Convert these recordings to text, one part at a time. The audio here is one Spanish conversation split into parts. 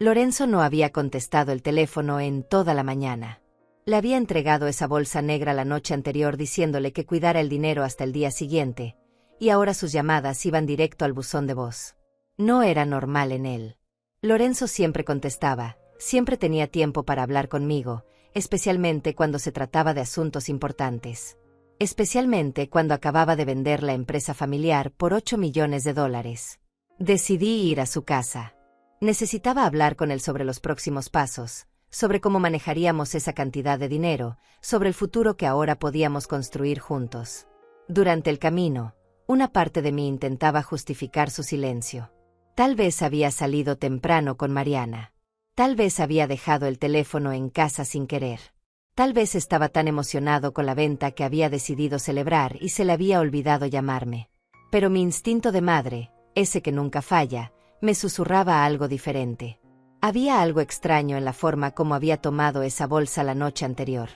Lorenzo no había contestado el teléfono en toda la mañana. Le había entregado esa bolsa negra la noche anterior diciéndole que cuidara el dinero hasta el día siguiente, y ahora sus llamadas iban directo al buzón de voz. No era normal en él. Lorenzo siempre contestaba, siempre tenía tiempo para hablar conmigo, especialmente cuando se trataba de asuntos importantes. Especialmente cuando acababa de vender la empresa familiar por $8 millones. Decidí ir a su casa. Necesitaba hablar con él sobre los próximos pasos, sobre cómo manejaríamos esa cantidad de dinero, sobre el futuro que ahora podíamos construir juntos. Durante el camino, una parte de mí intentaba justificar su silencio. Tal vez había salido temprano con Mariana. Tal vez había dejado el teléfono en casa sin querer. Tal vez estaba tan emocionado con la venta que había decidido celebrar y se le había olvidado llamarme. Pero mi instinto de madre, ese que nunca falla, me susurraba algo diferente. Había algo extraño en la forma como había tomado esa bolsa la noche anterior.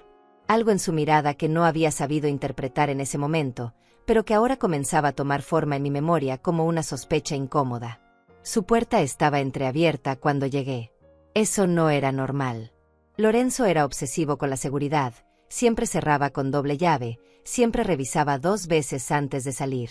Algo en su mirada que no había sabido interpretar en ese momento, pero que ahora comenzaba a tomar forma en mi memoria como una sospecha incómoda. Su puerta estaba entreabierta cuando llegué. Eso no era normal. Lorenzo era obsesivo con la seguridad, siempre cerraba con doble llave, siempre revisaba 2 veces antes de salir.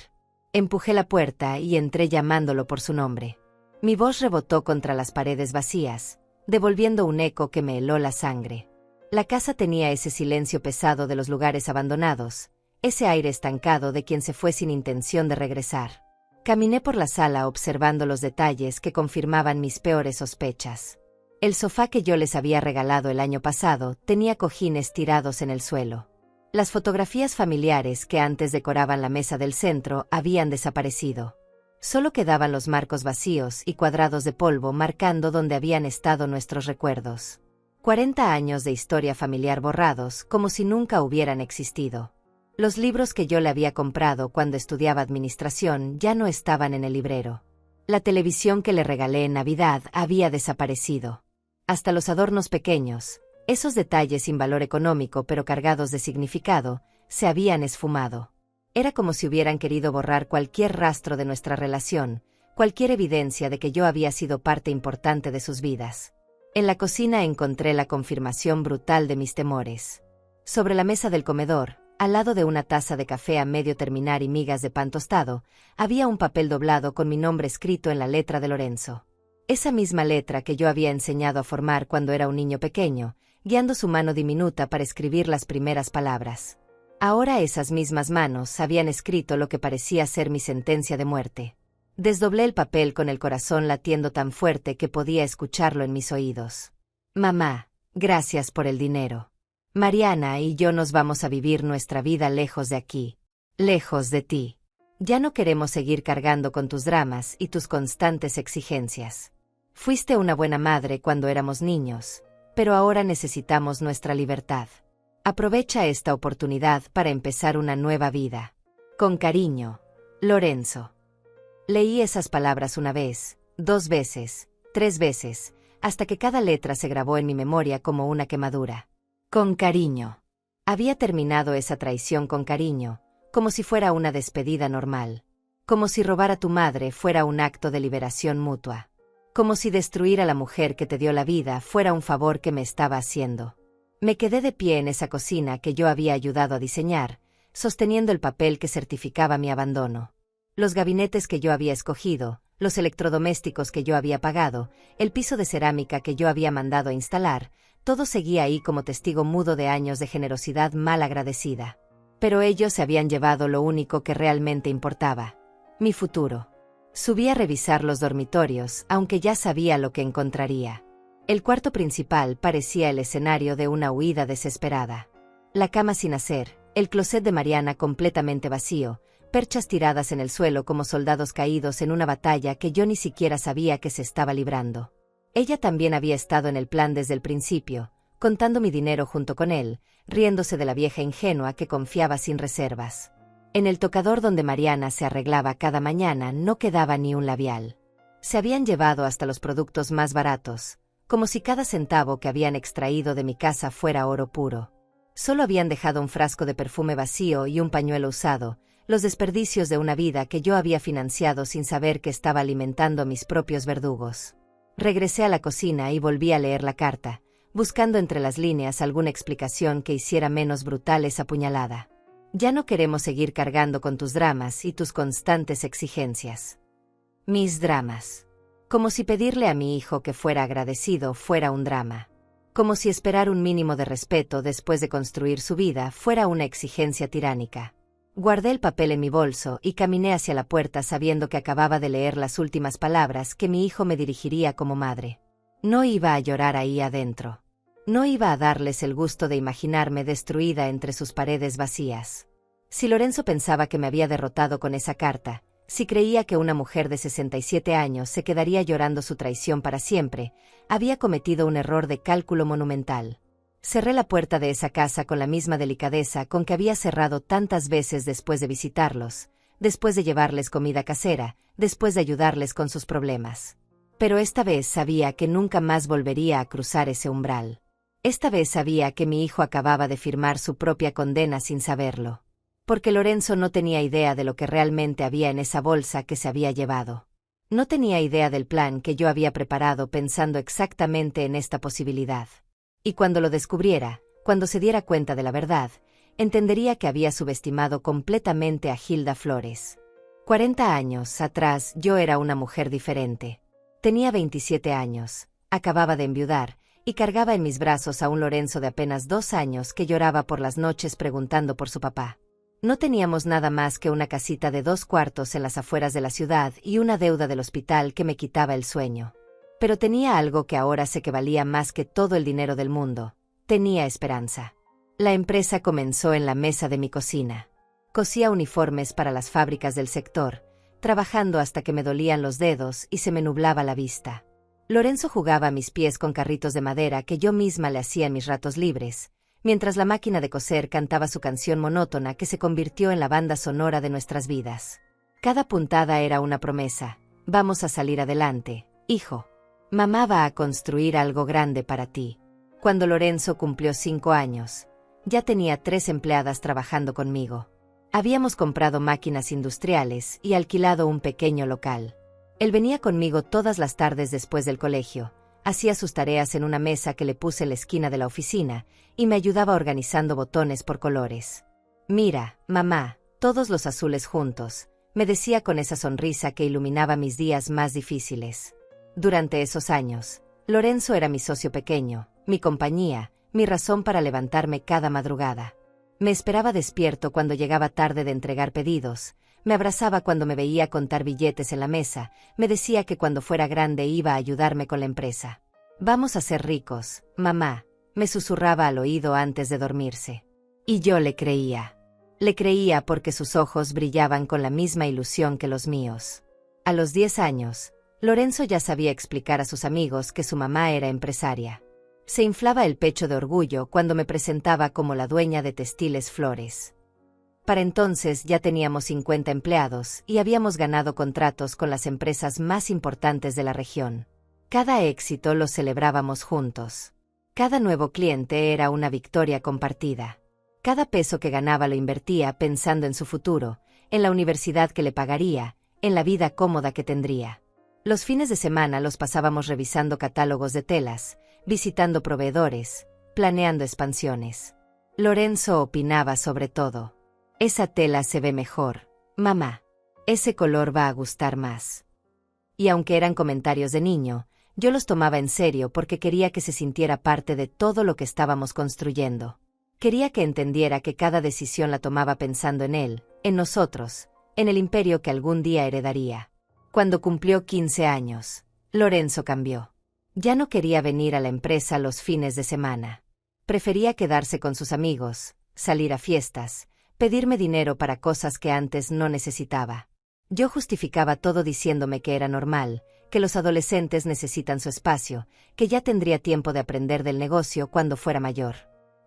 Empujé la puerta y entré llamándolo por su nombre. Mi voz rebotó contra las paredes vacías, devolviendo un eco que me heló la sangre. La casa tenía ese silencio pesado de los lugares abandonados, ese aire estancado de quien se fue sin intención de regresar. Caminé por la sala observando los detalles que confirmaban mis peores sospechas. El sofá que yo les había regalado el año pasado tenía cojines tirados en el suelo. Las fotografías familiares que antes decoraban la mesa del centro habían desaparecido. Solo quedaban los marcos vacíos y cuadrados de polvo marcando donde habían estado nuestros recuerdos. 40 años de historia familiar borrados como si nunca hubieran existido. Los libros que yo le había comprado cuando estudiaba administración ya no estaban en el librero. La televisión que le regalé en Navidad había desaparecido. Hasta los adornos pequeños, esos detalles sin valor económico pero cargados de significado, se habían esfumado. Era como si hubieran querido borrar cualquier rastro de nuestra relación, cualquier evidencia de que yo había sido parte importante de sus vidas. En la cocina encontré la confirmación brutal de mis temores. Sobre la mesa del comedor, al lado de una taza de café a medio terminar y migas de pan tostado, había un papel doblado con mi nombre escrito en la letra de Lorenzo. Esa misma letra que yo había enseñado a formar cuando era un niño pequeño, guiando su mano diminuta para escribir las primeras palabras. Ahora esas mismas manos habían escrito lo que parecía ser mi sentencia de muerte. Desdoblé el papel con el corazón latiendo tan fuerte que podía escucharlo en mis oídos. Mamá, gracias por el dinero. Mariana y yo nos vamos a vivir nuestra vida lejos de aquí. Lejos de ti. Ya no queremos seguir cargando con tus dramas y tus constantes exigencias. Fuiste una buena madre cuando éramos niños, pero ahora necesitamos nuestra libertad. Aprovecha esta oportunidad para empezar una nueva vida. Con cariño, Lorenzo. Leí esas palabras una vez, 2 veces, 3 veces, hasta que cada letra se grabó en mi memoria como una quemadura. Con cariño. Había terminado esa traición con cariño, como si fuera una despedida normal. Como si robar a tu madre fuera un acto de liberación mutua. Como si destruir a la mujer que te dio la vida fuera un favor que me estaba haciendo. Me quedé de pie en esa cocina que yo había ayudado a diseñar, sosteniendo el papel que certificaba mi abandono. Los gabinetes que yo había escogido, los electrodomésticos que yo había pagado, el piso de cerámica que yo había mandado a instalar, todo seguía ahí como testigo mudo de años de generosidad mal agradecida. Pero ellos se habían llevado lo único que realmente importaba: mi futuro. Subí a revisar los dormitorios, aunque ya sabía lo que encontraría. El cuarto principal parecía el escenario de una huida desesperada. La cama sin hacer, el closet de Mariana completamente vacío, perchas tiradas en el suelo como soldados caídos en una batalla que yo ni siquiera sabía que se estaba librando. Ella también había estado en el plan desde el principio, contando mi dinero junto con él, riéndose de la vieja ingenua que confiaba sin reservas. En el tocador donde Mariana se arreglaba cada mañana no quedaba ni un labial. Se habían llevado hasta los productos más baratos, como si cada centavo que habían extraído de mi casa fuera oro puro. Solo habían dejado un frasco de perfume vacío y un pañuelo usado, los desperdicios de una vida que yo había financiado sin saber que estaba alimentando a mis propios verdugos. Regresé a la cocina y volví a leer la carta, buscando entre las líneas alguna explicación que hiciera menos brutal esa puñalada. Ya no queremos seguir cargando con tus dramas y tus constantes exigencias. Mis dramas. Como si pedirle a mi hijo que fuera agradecido fuera un drama. Como si esperar un mínimo de respeto después de construir su vida fuera una exigencia tiránica. Guardé el papel en mi bolso y caminé hacia la puerta sabiendo que acababa de leer las últimas palabras que mi hijo me dirigiría como madre. No iba a llorar ahí adentro. No iba a darles el gusto de imaginarme destruida entre sus paredes vacías. Si Lorenzo pensaba que me había derrotado con esa carta, si creía que una mujer de 67 años se quedaría llorando su traición para siempre, había cometido un error de cálculo monumental. Cerré la puerta de esa casa con la misma delicadeza con que había cerrado tantas veces después de visitarlos, después de llevarles comida casera, después de ayudarles con sus problemas. Pero esta vez sabía que nunca más volvería a cruzar ese umbral. Esta vez sabía que mi hijo acababa de firmar su propia condena sin saberlo. Porque Lorenzo no tenía idea de lo que realmente había en esa bolsa que se había llevado. No tenía idea del plan que yo había preparado pensando exactamente en esta posibilidad. Y cuando lo descubriera, cuando se diera cuenta de la verdad, entendería que había subestimado completamente a Hilda Flores. 40 años atrás yo era una mujer diferente. Tenía 27 años, acababa de enviudar, y cargaba en mis brazos a un Lorenzo de apenas 2 años que lloraba por las noches preguntando por su papá. No teníamos nada más que una casita de 2 cuartos en las afueras de la ciudad y una deuda del hospital que me quitaba el sueño. Pero tenía algo que ahora sé que valía más que todo el dinero del mundo. Tenía esperanza. La empresa comenzó en la mesa de mi cocina. Cosía uniformes para las fábricas del sector, trabajando hasta que me dolían los dedos y se me nublaba la vista. Lorenzo jugaba a mis pies con carritos de madera que yo misma le hacía en mis ratos libres, mientras la máquina de coser cantaba su canción monótona que se convirtió en la banda sonora de nuestras vidas. Cada puntada era una promesa. Vamos a salir adelante, hijo. Mamá va a construir algo grande para ti. Cuando Lorenzo cumplió 5 años, ya tenía 3 empleadas trabajando conmigo. Habíamos comprado máquinas industriales y alquilado un pequeño local. Él venía conmigo todas las tardes después del colegio, hacía sus tareas en una mesa que le puse en la esquina de la oficina y me ayudaba organizando botones por colores. Mira, mamá, todos los azules juntos, me decía con esa sonrisa que iluminaba mis días más difíciles. Durante esos años, Lorenzo era mi socio pequeño, mi compañía, mi razón para levantarme cada madrugada. Me esperaba despierto cuando llegaba tarde de entregar pedidos, me abrazaba cuando me veía contar billetes en la mesa, me decía que cuando fuera grande iba a ayudarme con la empresa. Vamos a ser ricos, mamá, me susurraba al oído antes de dormirse. Y yo le creía. Le creía porque sus ojos brillaban con la misma ilusión que los míos. A los 10 años, Lorenzo ya sabía explicar a sus amigos que su mamá era empresaria. Se inflaba el pecho de orgullo cuando me presentaba como la dueña de Textiles Flores. Para entonces ya teníamos 50 empleados y habíamos ganado contratos con las empresas más importantes de la región. Cada éxito lo celebrábamos juntos. Cada nuevo cliente era una victoria compartida. Cada peso que ganaba lo invertía pensando en su futuro, en la universidad que le pagaría, en la vida cómoda que tendría. Los fines de semana los pasábamos revisando catálogos de telas, visitando proveedores, planeando expansiones. Lorenzo opinaba sobre todo. Esa tela se ve mejor, mamá. Ese color va a gustar más. Y aunque eran comentarios de niño, yo los tomaba en serio porque quería que se sintiera parte de todo lo que estábamos construyendo. Quería que entendiera que cada decisión la tomaba pensando en él, en nosotros, en el imperio que algún día heredaría. Cuando cumplió 15 años, Lorenzo cambió. Ya no quería venir a la empresa los fines de semana. Prefería quedarse con sus amigos, salir a fiestas, pedirme dinero para cosas que antes no necesitaba. Yo justificaba todo diciéndome que era normal, que los adolescentes necesitan su espacio, que ya tendría tiempo de aprender del negocio cuando fuera mayor.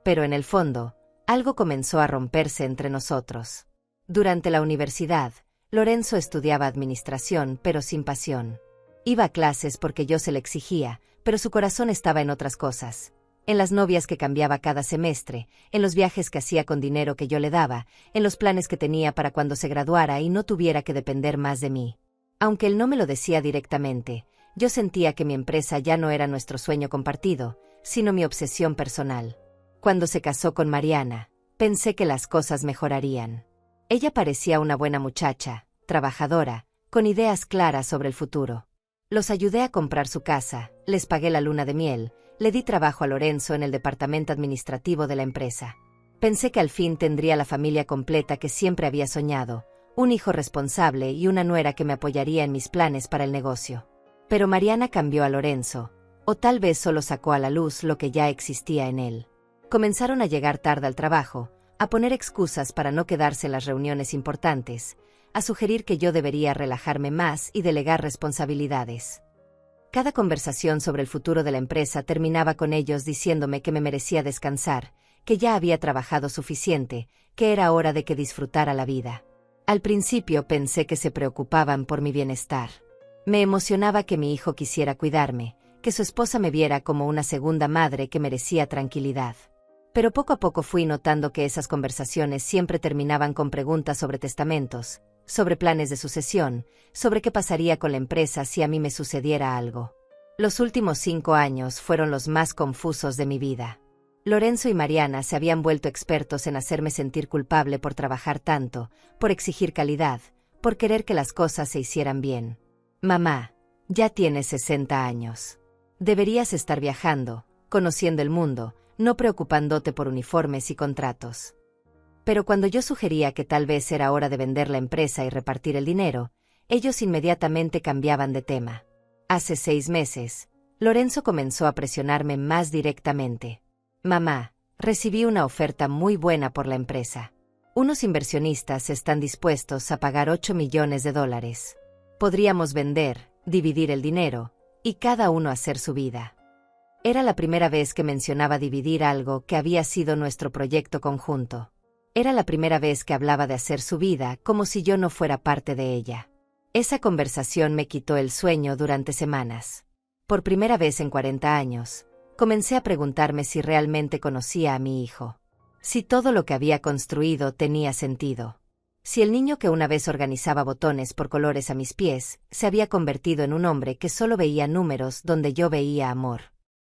Pero en el fondo, algo comenzó a romperse entre nosotros. Durante la universidad, Lorenzo estudiaba administración, pero sin pasión. Iba a clases porque yo se le exigía, pero su corazón estaba en otras cosas. En las novias que cambiaba cada semestre, en los viajes que hacía con dinero que yo le daba, en los planes que tenía para cuando se graduara y no tuviera que depender más de mí. Aunque él no me lo decía directamente, Yo sentía que mi empresa ya no era nuestro sueño compartido, sino mi obsesión personal. Cuando se casó con Mariana, pensé que las cosas mejorarían. Ella parecía una buena muchacha, trabajadora, con ideas claras sobre el futuro. Los ayudé a comprar su casa, les pagué la luna de miel, le di trabajo a Lorenzo en el departamento administrativo de la empresa. Pensé que al fin tendría la familia completa que siempre había soñado, un hijo responsable y una nuera que me apoyaría en mis planes para el negocio. Pero Mariana cambió a Lorenzo, o tal vez solo sacó a la luz lo que ya existía en él. Comenzaron a llegar tarde al trabajo, a poner excusas para no quedarse en las reuniones importantes, a sugerir que yo debería relajarme más y delegar responsabilidades. Cada conversación sobre el futuro de la empresa terminaba con ellos diciéndome que me merecía descansar, que ya había trabajado suficiente, que era hora de que disfrutara la vida. Al principio pensé que se preocupaban por mi bienestar. Me emocionaba que mi hijo quisiera cuidarme, que su esposa me viera como una segunda madre que merecía tranquilidad. Pero poco a poco fui notando que esas conversaciones siempre terminaban con preguntas sobre testamentos, sobre planes de sucesión, sobre qué pasaría con la empresa si a mí me sucediera algo. Los últimos 5 años fueron los más confusos de mi vida. Lorenzo y Mariana se habían vuelto expertos en hacerme sentir culpable por trabajar tanto, por exigir calidad, por querer que las cosas se hicieran bien. Mamá, ya tienes 60 años. Deberías estar viajando, conociendo el mundo, no preocupándote por uniformes y contratos. Pero cuando yo sugería que tal vez era hora de vender la empresa y repartir el dinero, ellos inmediatamente cambiaban de tema. Hace 6 meses, Lorenzo comenzó a presionarme más directamente. Mamá, recibí una oferta muy buena por la empresa. Unos inversionistas están dispuestos a pagar $8 millones. Podríamos vender, dividir el dinero, y cada uno hacer su vida. Era la primera vez que mencionaba dividir algo que había sido nuestro proyecto conjunto. Era la primera vez que hablaba de hacer su vida como si yo no fuera parte de ella. Esa conversación me quitó el sueño durante semanas. Por primera vez en 40 años, comencé a preguntarme si realmente conocía a mi hijo. Si todo lo que había construido tenía sentido. Si el niño que una vez organizaba botones por colores a mis pies, se había convertido en un hombre que solo veía números donde yo veía amor.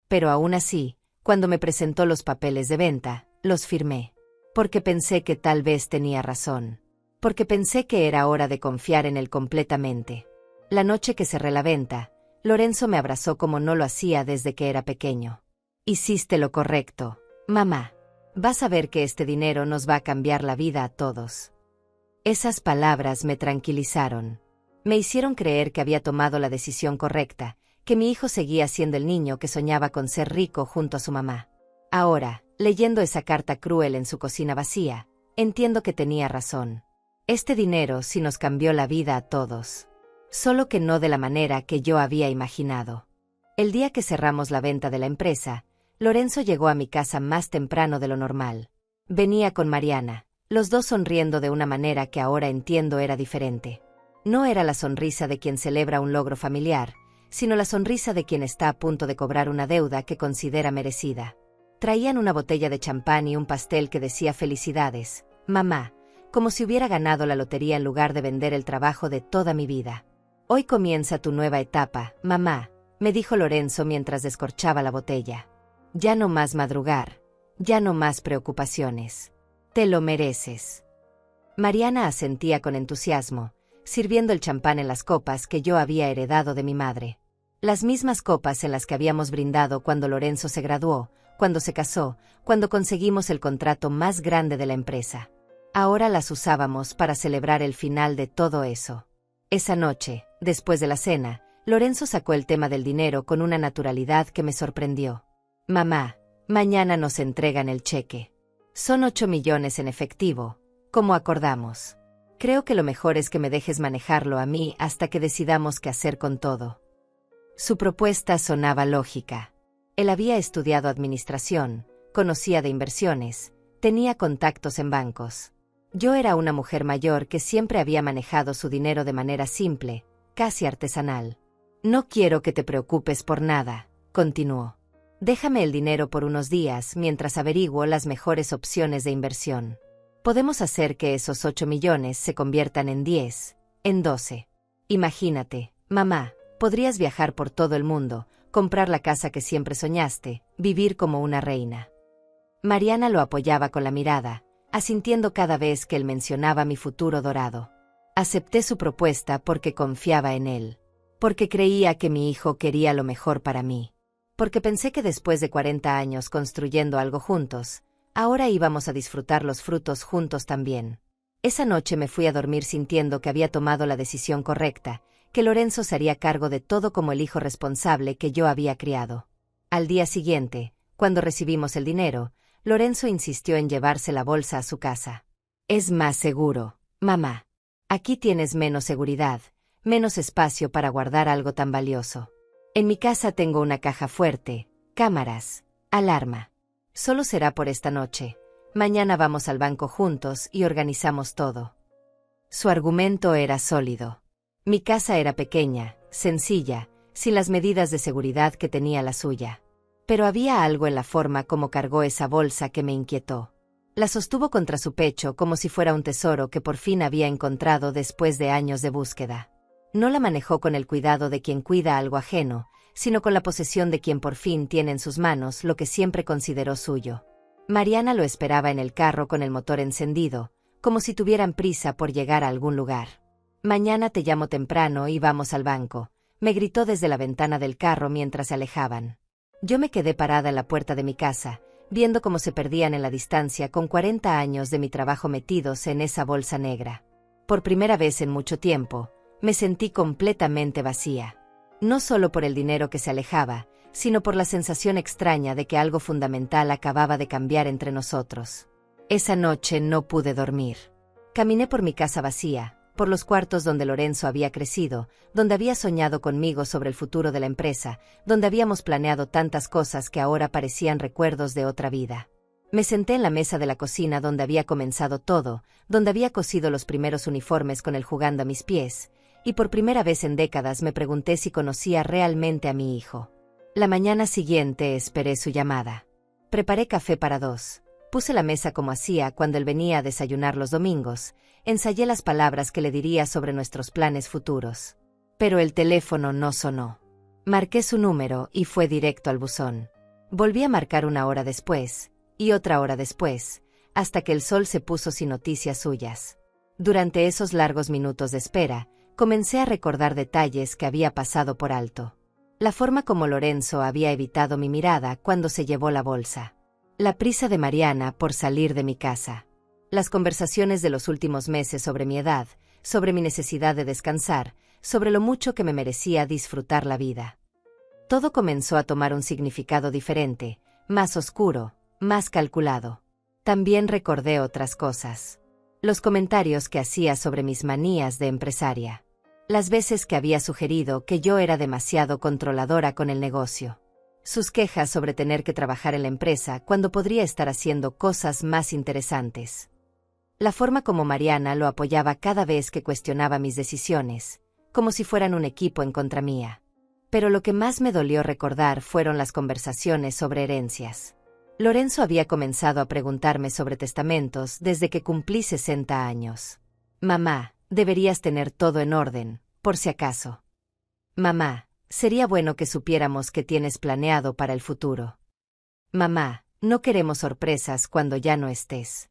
Pero aún así, cuando me presentó los papeles de venta, los firmé. Porque pensé que tal vez tenía razón. Porque pensé que era hora de confiar en él completamente. La noche que cerré la venta, Lorenzo me abrazó como no lo hacía desde que era pequeño. Hiciste lo correcto, mamá. Vas a ver que este dinero nos va a cambiar la vida a todos. Esas palabras me tranquilizaron. Me hicieron creer que había tomado la decisión correcta, que mi hijo seguía siendo el niño que soñaba con ser rico junto a su mamá. Ahora, leyendo esa carta cruel en su cocina vacía, entiendo que tenía razón. Este dinero sí nos cambió la vida a todos. Solo que no de la manera que yo había imaginado. El día que cerramos la venta de la empresa, Lorenzo llegó a mi casa más temprano de lo normal. Venía con Mariana, los dos sonriendo de una manera que ahora entiendo era diferente. No era la sonrisa de quien celebra un logro familiar, sino la sonrisa de quien está a punto de cobrar una deuda que considera merecida. Traían una botella de champán y un pastel que decía felicidades, mamá, como si hubiera ganado la lotería en lugar de vender el trabajo de toda mi vida. Hoy comienza tu nueva etapa, mamá, me dijo Lorenzo mientras descorchaba la botella. Ya no más madrugar, ya no más preocupaciones. Te lo mereces. Mariana asentía con entusiasmo, sirviendo el champán en las copas que yo había heredado de mi madre. Las mismas copas en las que habíamos brindado cuando Lorenzo se graduó, cuando se casó, cuando conseguimos el contrato más grande de la empresa. Ahora las usábamos para celebrar el final de todo eso. Esa noche, después de la cena, Lorenzo sacó el tema del dinero con una naturalidad que me sorprendió. Mamá, mañana nos entregan el cheque. Son 8 millones en efectivo, como acordamos. Creo que lo mejor es que me dejes manejarlo a mí hasta que decidamos qué hacer con todo. Su propuesta sonaba lógica. Él había estudiado administración, conocía de inversiones, tenía contactos en bancos. Yo era una mujer mayor que siempre había manejado su dinero de manera simple, casi artesanal. No quiero que te preocupes por nada, continuó. Déjame el dinero por unos días mientras averiguo las mejores opciones de inversión. Podemos hacer que esos 8 millones se conviertan en 10, en 12. Imagínate, mamá, Podrías viajar por todo el mundo, comprar la casa que siempre soñaste, vivir como una reina. Mariana lo apoyaba con la mirada, asintiendo cada vez que él mencionaba mi futuro dorado. Acepté su propuesta porque confiaba en él, porque creía que mi hijo quería lo mejor para mí, porque pensé que después de 40 años construyendo algo juntos, ahora íbamos a disfrutar los frutos juntos también. Esa noche me fui a dormir sintiendo que había tomado la decisión correcta, que Lorenzo se haría cargo de todo como el hijo responsable que yo había criado. Al día siguiente, cuando recibimos el dinero, Lorenzo insistió en llevarse la bolsa a su casa. «Es más seguro, mamá. Aquí tienes menos seguridad, menos espacio para guardar algo tan valioso. En mi casa tengo una caja fuerte, cámaras, alarma. Solo será por esta noche. Mañana vamos al banco juntos y organizamos todo». Su argumento era sólido. Mi casa era pequeña, sencilla, sin las medidas de seguridad que tenía la suya. Pero había algo en la forma como cargó esa bolsa que me inquietó. La sostuvo contra su pecho como si fuera un tesoro que por fin había encontrado después de años de búsqueda. No la manejó con el cuidado de quien cuida algo ajeno, sino con la posesión de quien por fin tiene en sus manos lo que siempre consideró suyo. Mariana lo esperaba en el carro con el motor encendido, como si tuvieran prisa por llegar a algún lugar. «Mañana te llamo temprano y vamos al banco», me gritó desde la ventana del carro mientras se alejaban. Yo me quedé parada en la puerta de mi casa, viendo cómo se perdían en la distancia con 40 años de mi trabajo metidos en esa bolsa negra. Por primera vez en mucho tiempo, me sentí completamente vacía. No solo por el dinero que se alejaba, sino por la sensación extraña de que algo fundamental acababa de cambiar entre nosotros. Esa noche no pude dormir. Caminé por mi casa vacía, por los cuartos donde Lorenzo había crecido, donde había soñado conmigo sobre el futuro de la empresa, donde habíamos planeado tantas cosas que ahora parecían recuerdos de otra vida. Me senté en la mesa de la cocina donde había comenzado todo, donde había cosido los primeros uniformes con él jugando a mis pies, y por primera vez en décadas me pregunté si conocía realmente a mi hijo. La mañana siguiente esperé su llamada. Preparé café para dos. Puse la mesa como hacía cuando él venía a desayunar los domingos. Ensayé las palabras que le diría sobre nuestros planes futuros. Pero el teléfono no sonó. Marqué su número y fue directo al buzón. Volví a marcar 1 hora después, y otra hora después, hasta que el sol se puso sin noticias suyas. Durante esos largos minutos de espera, comencé a recordar detalles que había pasado por alto. La forma como Lorenzo había evitado mi mirada cuando se llevó la bolsa. La prisa de Mariana por salir de mi casa. Las conversaciones de los últimos meses sobre mi edad, sobre mi necesidad de descansar, sobre lo mucho que me merecía disfrutar la vida. Todo comenzó a tomar un significado diferente, más oscuro, más calculado. También recordé otras cosas. Los comentarios que hacía sobre mis manías de empresaria. Las veces que había sugerido que yo era demasiado controladora con el negocio. Sus quejas sobre tener que trabajar en la empresa cuando podría estar haciendo cosas más interesantes. La forma como Mariana lo apoyaba cada vez que cuestionaba mis decisiones, como si fueran un equipo en contra mía. Pero lo que más me dolió recordar fueron las conversaciones sobre herencias. Lorenzo había comenzado a preguntarme sobre testamentos desde que cumplí 60 años. «Mamá, deberías tener todo en orden, por si acaso. Mamá, sería bueno que supiéramos qué tienes planeado para el futuro. Mamá, no queremos sorpresas cuando ya no estés».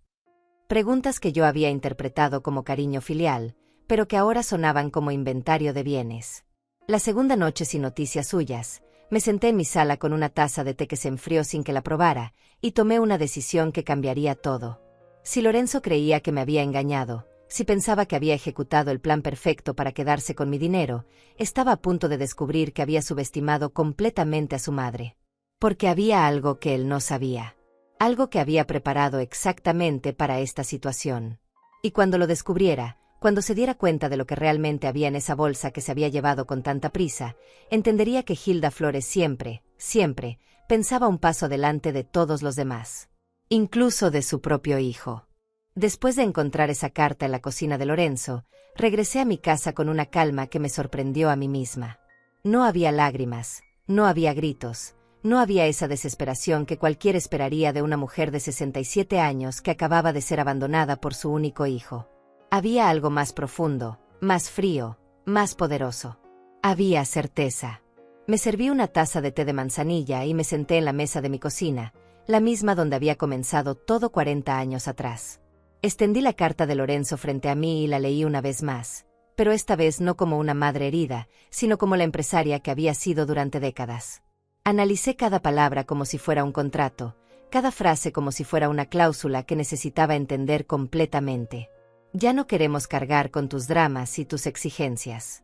Preguntas que yo había interpretado como cariño filial, pero que ahora sonaban como inventario de bienes. La segunda noche sin noticias suyas, me senté en mi sala con una taza de té que se enfrió sin que la probara, y tomé una decisión que cambiaría todo. Si Lorenzo creía que me había engañado, si pensaba que había ejecutado el plan perfecto para quedarse con mi dinero, estaba a punto de descubrir que había subestimado completamente a su madre. Porque había algo que él no sabía. Algo que había preparado exactamente para esta situación. Y cuando lo descubriera, cuando se diera cuenta de lo que realmente había en esa bolsa que se había llevado con tanta prisa, entendería que Hilda Flores siempre, siempre, pensaba un paso adelante de todos los demás. Incluso de su propio hijo. Después de encontrar esa carta en la cocina de Lorenzo, regresé a mi casa con una calma que me sorprendió a mí misma. No había lágrimas, no había gritos, no había esa desesperación que cualquiera esperaría de una mujer de 67 años que acababa de ser abandonada por su único hijo. Había algo más profundo, más frío, más poderoso. Había certeza. Me serví una taza de té de manzanilla y me senté en la mesa de mi cocina, la misma donde había comenzado todo 40 años atrás. Extendí la carta de Lorenzo frente a mí y la leí una vez más, pero esta vez no como una madre herida, sino como la empresaria que había sido durante décadas. Analicé cada palabra como si fuera un contrato, cada frase como si fuera una cláusula que necesitaba entender completamente. Ya no queremos cargar con tus dramas y tus exigencias.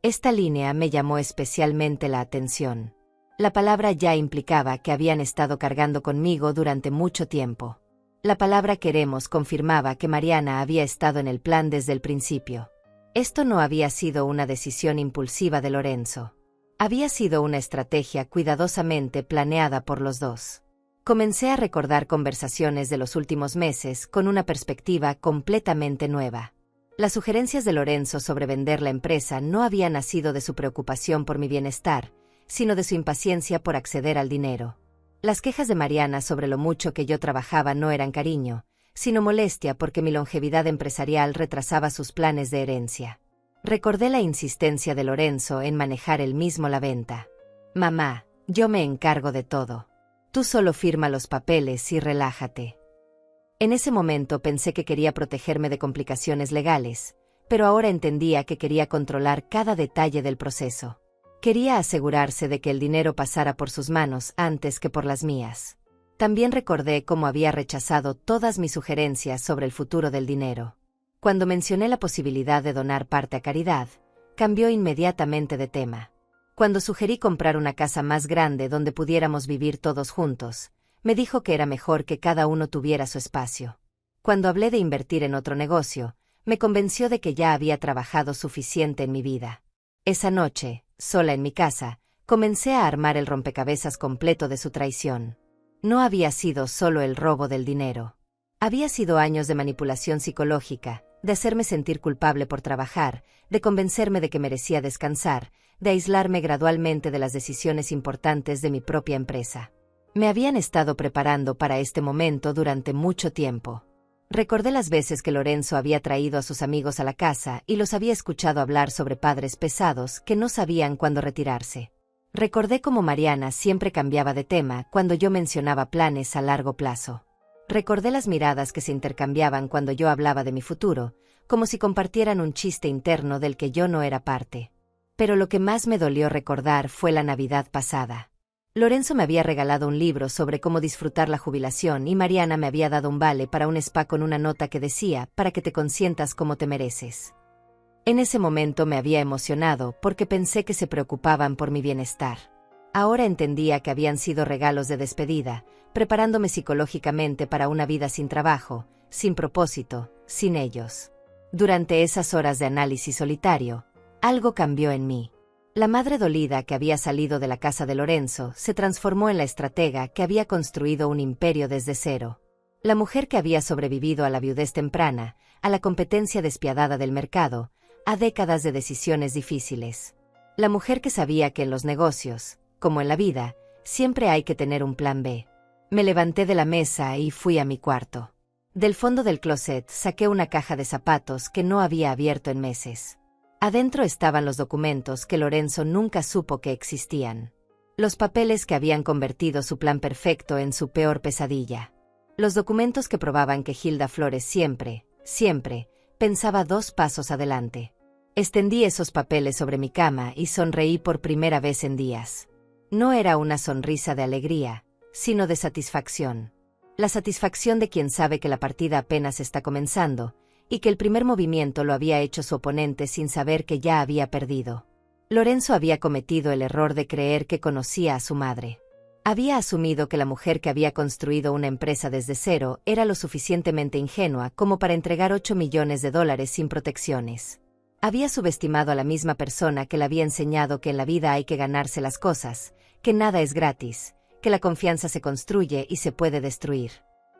Esta línea me llamó especialmente la atención. La palabra ya implicaba que habían estado cargando conmigo durante mucho tiempo. La palabra queremos confirmaba que Mariana había estado en el plan desde el principio. Esto no había sido una decisión impulsiva de Lorenzo. Había sido una estrategia cuidadosamente planeada por los dos. Comencé a recordar conversaciones de los últimos meses con una perspectiva completamente nueva. Las sugerencias de Lorenzo sobre vender la empresa no habían nacido de su preocupación por mi bienestar, sino de su impaciencia por acceder al dinero. Las quejas de Mariana sobre lo mucho que yo trabajaba no eran cariño, sino molestia porque mi longevidad empresarial retrasaba sus planes de herencia. Recordé la insistencia de Lorenzo en manejar él mismo la venta. Mamá, yo me encargo de todo. Tú solo firma los papeles y relájate. En ese momento pensé que quería protegerme de complicaciones legales, pero ahora entendía que quería controlar cada detalle del proceso. Quería asegurarse de que el dinero pasara por sus manos antes que por las mías. También recordé cómo había rechazado todas mis sugerencias sobre el futuro del dinero. Cuando mencioné la posibilidad de donar parte a caridad, cambió inmediatamente de tema. Cuando sugerí comprar una casa más grande donde pudiéramos vivir todos juntos, me dijo que era mejor que cada uno tuviera su espacio. Cuando hablé de invertir en otro negocio, me convenció de que ya había trabajado suficiente en mi vida. Esa noche, sola en mi casa, comencé a armar el rompecabezas completo de su traición. No había sido solo el robo del dinero. Había sido años de manipulación psicológica, de hacerme sentir culpable por trabajar, de convencerme de que merecía descansar, de aislarme gradualmente de las decisiones importantes de mi propia empresa. Me habían estado preparando para este momento durante mucho tiempo. Recordé las veces que Lorenzo había traído a sus amigos a la casa y los había escuchado hablar sobre padres pesados que no sabían cuándo retirarse. Recordé cómo Mariana siempre cambiaba de tema cuando yo mencionaba planes a largo plazo. Recordé las miradas que se intercambiaban cuando yo hablaba de mi futuro, como si compartieran un chiste interno del que yo no era parte. Pero lo que más me dolió recordar fue la Navidad pasada. Lorenzo me había regalado un libro sobre cómo disfrutar la jubilación y Mariana me había dado un vale para un spa con una nota que decía, para que te consientas como te mereces. En ese momento me había emocionado porque pensé que se preocupaban por mi bienestar. Ahora entendía que habían sido regalos de despedida, preparándome psicológicamente para una vida sin trabajo, sin propósito, sin ellos. Durante esas horas de análisis solitario, algo cambió en mí. La madre dolida que había salido de la casa de Lorenzo se transformó en la estratega que había construido un imperio desde cero. La mujer que había sobrevivido a la viudez temprana, a la competencia despiadada del mercado, a décadas de decisiones difíciles. La mujer que sabía que en los negocios, como en la vida, siempre hay que tener un plan B. Me levanté de la mesa y fui a mi cuarto. Del fondo del closet saqué una caja de zapatos que no había abierto en meses. Adentro estaban los documentos que Lorenzo nunca supo que existían. Los papeles que habían convertido su plan perfecto en su peor pesadilla. Los documentos que probaban que Hilda Flores siempre, pensaba 2 pasos adelante. Extendí esos papeles sobre mi cama y sonreí por primera vez en días. No era una sonrisa de alegría, sino de satisfacción. La satisfacción de quien sabe que la partida apenas está comenzando, y que el primer movimiento lo había hecho su oponente sin saber que ya había perdido. Lorenzo había cometido el error de creer que conocía a su madre. Había asumido que la mujer que había construido una empresa desde cero era lo suficientemente ingenua como para entregar $8 millones sin protecciones. Había subestimado a la misma persona que le había enseñado que en la vida hay que ganarse las cosas, que nada es gratis, que la confianza se construye y se puede destruir.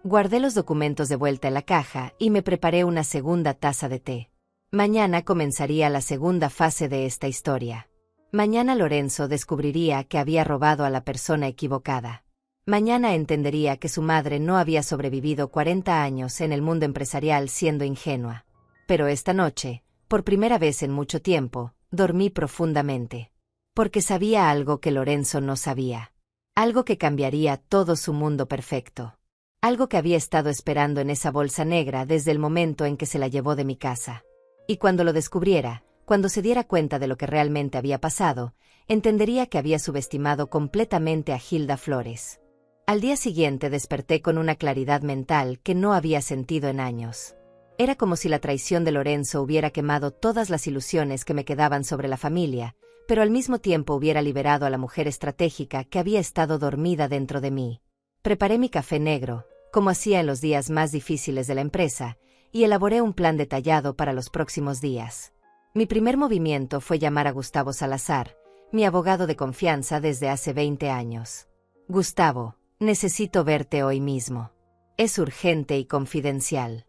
Guardé los documentos de vuelta en la caja y me preparé una segunda taza de té. Mañana comenzaría la segunda fase de esta historia. Mañana Lorenzo descubriría que había robado a la persona equivocada. Mañana entendería que su madre no había sobrevivido 40 años en el mundo empresarial siendo ingenua. Pero esta noche, por primera vez en mucho tiempo, Dormí profundamente. Porque sabía algo que Lorenzo no sabía. Algo que cambiaría todo su mundo perfecto. Algo que había estado esperando en esa bolsa negra desde el momento en que se la llevó de mi casa. Y cuando lo descubriera, cuando se diera cuenta de lo que realmente había pasado, entendería que había subestimado completamente a Hilda Flores. Al día siguiente desperté con una claridad mental que no había sentido en años. Era como si la traición de Lorenzo hubiera quemado todas las ilusiones que me quedaban sobre la familia, pero al mismo tiempo hubiera liberado a la mujer estratégica que había estado dormida dentro de mí. Preparé mi café negro, como hacía en los días más difíciles de la empresa, y elaboré un plan detallado para los próximos días. Mi primer movimiento fue llamar a Gustavo Salazar, mi abogado de confianza desde hace 20 años. Gustavo, necesito verte hoy mismo. Es urgente y confidencial.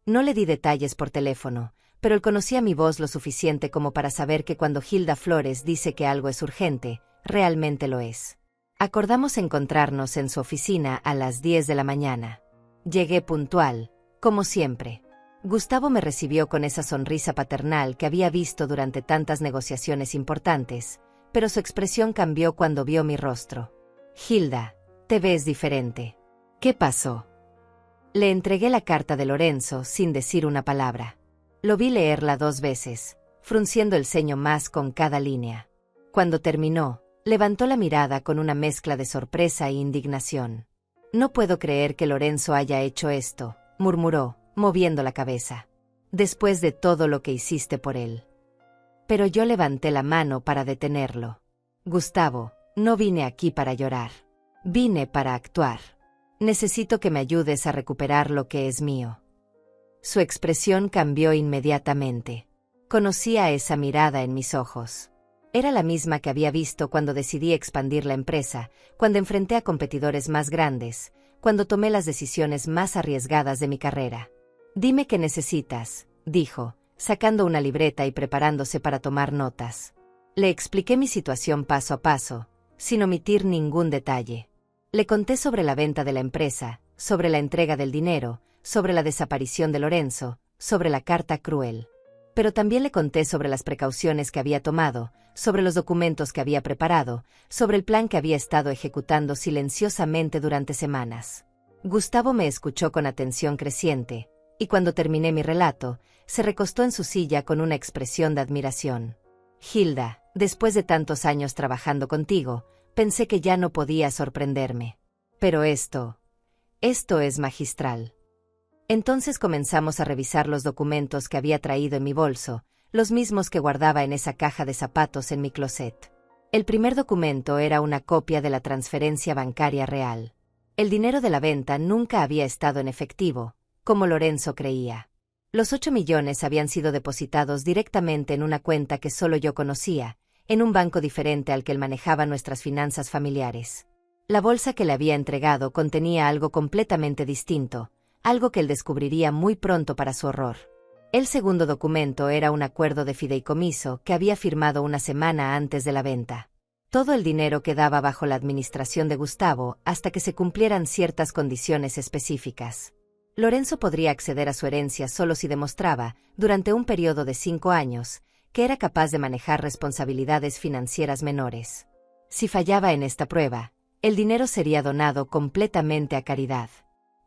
No le di detalles por teléfono, pero él conocía mi voz lo suficiente como para saber que cuando Hilda Flores dice que algo es urgente, realmente lo es. Acordamos encontrarnos en su oficina a las 10 de la mañana. Llegué puntual, como siempre. Gustavo me recibió con esa sonrisa paternal que había visto durante tantas negociaciones importantes, pero su expresión cambió cuando vio mi rostro. Hilda, te ves diferente. ¿Qué pasó? Le entregué la carta de Lorenzo sin decir una palabra. Lo vi leerla 2 veces, frunciendo el ceño más con cada línea. Cuando terminó, levantó la mirada con una mezcla de sorpresa e indignación. No puedo creer que Lorenzo haya hecho esto, murmuró, moviendo la cabeza. Después de todo lo que hiciste por él. Pero yo levanté la mano para detenerlo. Gustavo, no vine aquí para llorar. Vine para actuar. Necesito que me ayudes a recuperar lo que es mío. Su expresión cambió inmediatamente. Conocía esa mirada en mis ojos. Era la misma que había visto cuando decidí expandir la empresa, cuando enfrenté a competidores más grandes, cuando tomé las decisiones más arriesgadas de mi carrera. Dime qué necesitas, dijo, sacando una libreta y preparándose para tomar notas. Le expliqué mi situación paso a paso, sin omitir ningún detalle. Le conté sobre la venta de la empresa, sobre la entrega del dinero, sobre la desaparición de Lorenzo, sobre la carta cruel. Pero también le conté sobre las precauciones que había tomado, sobre los documentos que había preparado, sobre el plan que había estado ejecutando silenciosamente durante semanas. Gustavo me escuchó con atención creciente, y cuando terminé mi relato, se recostó en su silla con una expresión de admiración. Hilda, después de tantos años trabajando contigo, pensé que ya no podía sorprenderme. Pero esto es magistral. Entonces comenzamos a revisar los documentos que había traído en mi bolso, los mismos que guardaba en esa caja de zapatos en mi closet. El primer documento era una copia de la transferencia bancaria real. El dinero de la venta nunca había estado en efectivo, como Lorenzo creía. Los 8 millones habían sido depositados directamente en una cuenta que solo yo conocía, en un banco diferente al que él manejaba nuestras finanzas familiares. La bolsa que le había entregado contenía algo completamente distinto, algo que él descubriría muy pronto para su horror. El segundo documento era un acuerdo de fideicomiso que había firmado una semana antes de la venta. Todo el dinero quedaba bajo la administración de Gustavo hasta que se cumplieran ciertas condiciones específicas. Lorenzo podría acceder a su herencia solo si demostraba, durante un periodo de 5 años, que era capaz de manejar responsabilidades financieras menores. Si fallaba en esta prueba, el dinero sería donado completamente a caridad.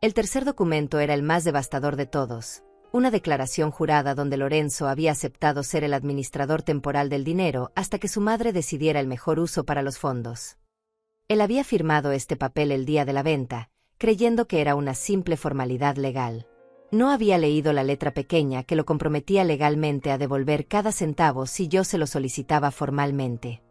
El tercer documento era el más devastador de todos, una declaración jurada donde Lorenzo había aceptado ser el administrador temporal del dinero hasta que su madre decidiera el mejor uso para los fondos. Él había firmado este papel el día de la venta, creyendo que era una simple formalidad legal. No había leído la letra pequeña que lo comprometía legalmente a devolver cada centavo si yo se lo solicitaba formalmente.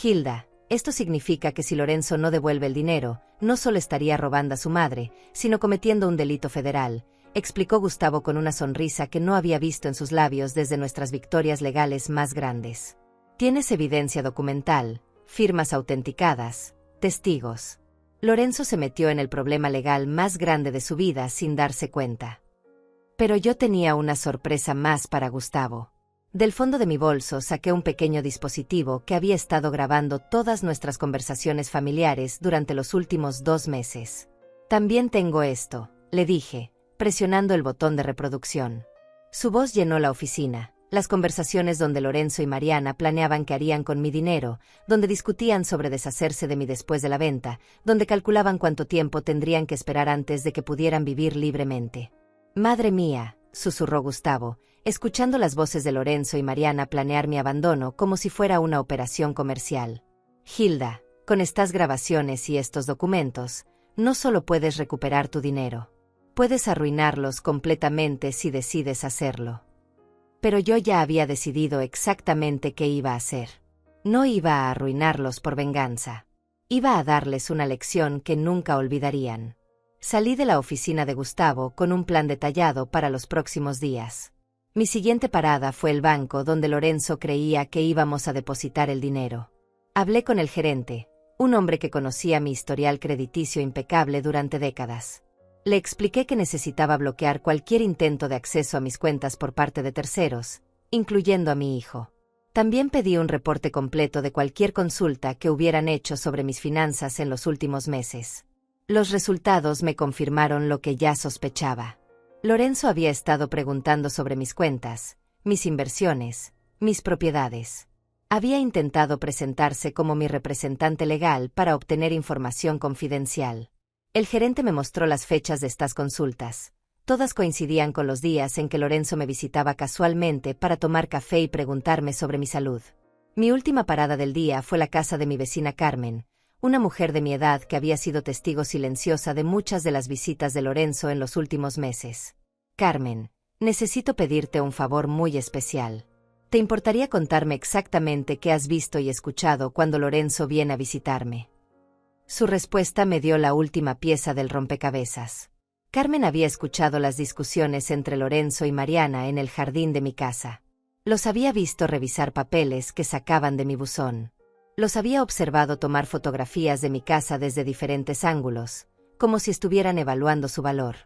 Hilda, esto significa que si Lorenzo no devuelve el dinero, no solo estaría robando a su madre, sino cometiendo un delito federal, explicó Gustavo con una sonrisa que no había visto en sus labios desde nuestras victorias legales más grandes. Tienes evidencia documental, firmas autenticadas, testigos. Lorenzo se metió en el problema legal más grande de su vida sin darse cuenta. Pero yo tenía una sorpresa más para Gustavo. Del fondo de mi bolso saqué un pequeño dispositivo que había estado grabando todas nuestras conversaciones familiares durante los últimos 2 meses. También tengo esto, le dije, presionando el botón de reproducción. Su voz llenó la oficina, Las conversaciones donde Lorenzo y Mariana planeaban qué harían con mi dinero, donde discutían sobre deshacerse de mí después de la venta, donde calculaban cuánto tiempo tendrían que esperar antes de que pudieran vivir libremente. «Madre mía», susurró Gustavo, escuchando las voces de Lorenzo y Mariana planear mi abandono como si fuera una operación comercial. «Hilda, con estas grabaciones y estos documentos, no solo puedes recuperar tu dinero. Puedes arruinarlos completamente si decides hacerlo». Pero yo ya había decidido exactamente qué iba a hacer. No iba a arruinarlos por venganza. Iba a darles una lección que nunca olvidarían. Salí de la oficina de Gustavo con un plan detallado para los próximos días. Mi siguiente parada fue el banco donde Lorenzo creía que íbamos a depositar el dinero. Hablé con el gerente, un hombre que conocía mi historial crediticio impecable durante décadas. Le expliqué que necesitaba bloquear cualquier intento de acceso a mis cuentas por parte de terceros, incluyendo a mi hijo. También pedí un reporte completo de cualquier consulta que hubieran hecho sobre mis finanzas en los últimos meses. Los resultados me confirmaron lo que ya sospechaba. Lorenzo había estado preguntando sobre mis cuentas, mis inversiones, mis propiedades. Había intentado presentarse como mi representante legal para obtener información confidencial. El gerente me mostró las fechas de estas consultas. Todas coincidían con los días en que Lorenzo me visitaba casualmente para tomar café y preguntarme sobre mi salud. Mi última parada del día fue la casa de mi vecina Carmen, una mujer de mi edad que había sido testigo silenciosa de muchas de las visitas de Lorenzo en los últimos meses. «Carmen, necesito pedirte un favor muy especial. ¿Te importaría contarme exactamente qué has visto y escuchado cuando Lorenzo viene a visitarme?» Su respuesta me dio la última pieza del rompecabezas. Carmen había escuchado las discusiones entre Lorenzo y Mariana en el jardín de mi casa. Los había visto revisar papeles que sacaban de mi buzón. Los había observado tomar fotografías de mi casa desde diferentes ángulos, como si estuvieran evaluando su valor.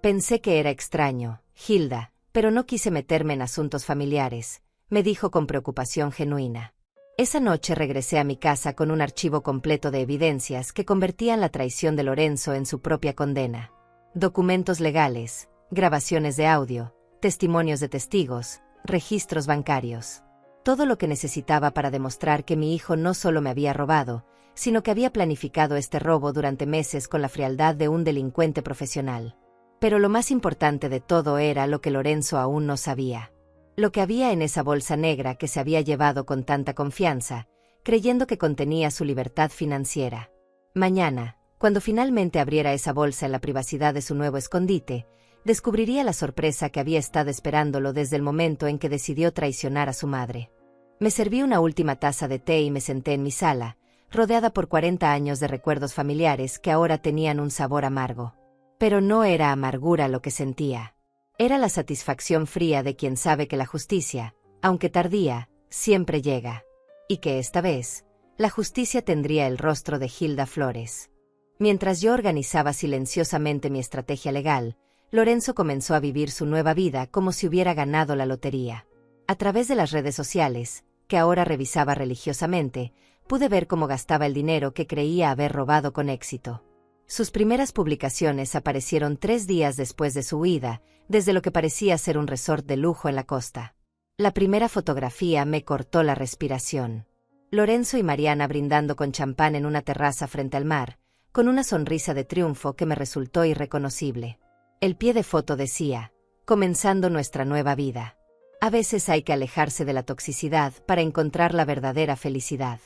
Pensé que era extraño, Hilda, pero no quise meterme en asuntos familiares, me dijo con preocupación genuina. Esa noche regresé a mi casa con un archivo completo de evidencias que convertían la traición de Lorenzo en su propia condena. Documentos legales, grabaciones de audio, testimonios de testigos, registros bancarios. Todo lo que necesitaba para demostrar que mi hijo no solo me había robado, sino que había planificado este robo durante meses con la frialdad de un delincuente profesional. Pero lo más importante de todo era lo que Lorenzo aún no sabía. Lo que había en esa bolsa negra que se había llevado con tanta confianza, creyendo que contenía su libertad financiera. Mañana, cuando finalmente abriera esa bolsa en la privacidad de su nuevo escondite, descubriría la sorpresa que había estado esperándolo desde el momento en que decidió traicionar a su madre. Me serví una última taza de té y me senté en mi sala, rodeada por 40 años de recuerdos familiares que ahora tenían un sabor amargo. Pero no era amargura lo que sentía. Era la satisfacción fría de quien sabe que la justicia, aunque tardía, siempre llega. Y que esta vez, la justicia tendría el rostro de Hilda Flores. Mientras yo organizaba silenciosamente mi estrategia legal, Lorenzo comenzó a vivir su nueva vida como si hubiera ganado la lotería. A través de las redes sociales, que ahora revisaba religiosamente, pude ver cómo gastaba el dinero que creía haber robado con éxito. Sus primeras publicaciones aparecieron 3 días después de su huida, desde lo que parecía ser un resort de lujo en la costa. La primera fotografía me cortó la respiración. Lorenzo y Mariana brindando con champán en una terraza frente al mar, con una sonrisa de triunfo que me resultó irreconocible. El pie de foto decía, comenzando nuestra nueva vida. A veces hay que alejarse de la toxicidad para encontrar la verdadera felicidad.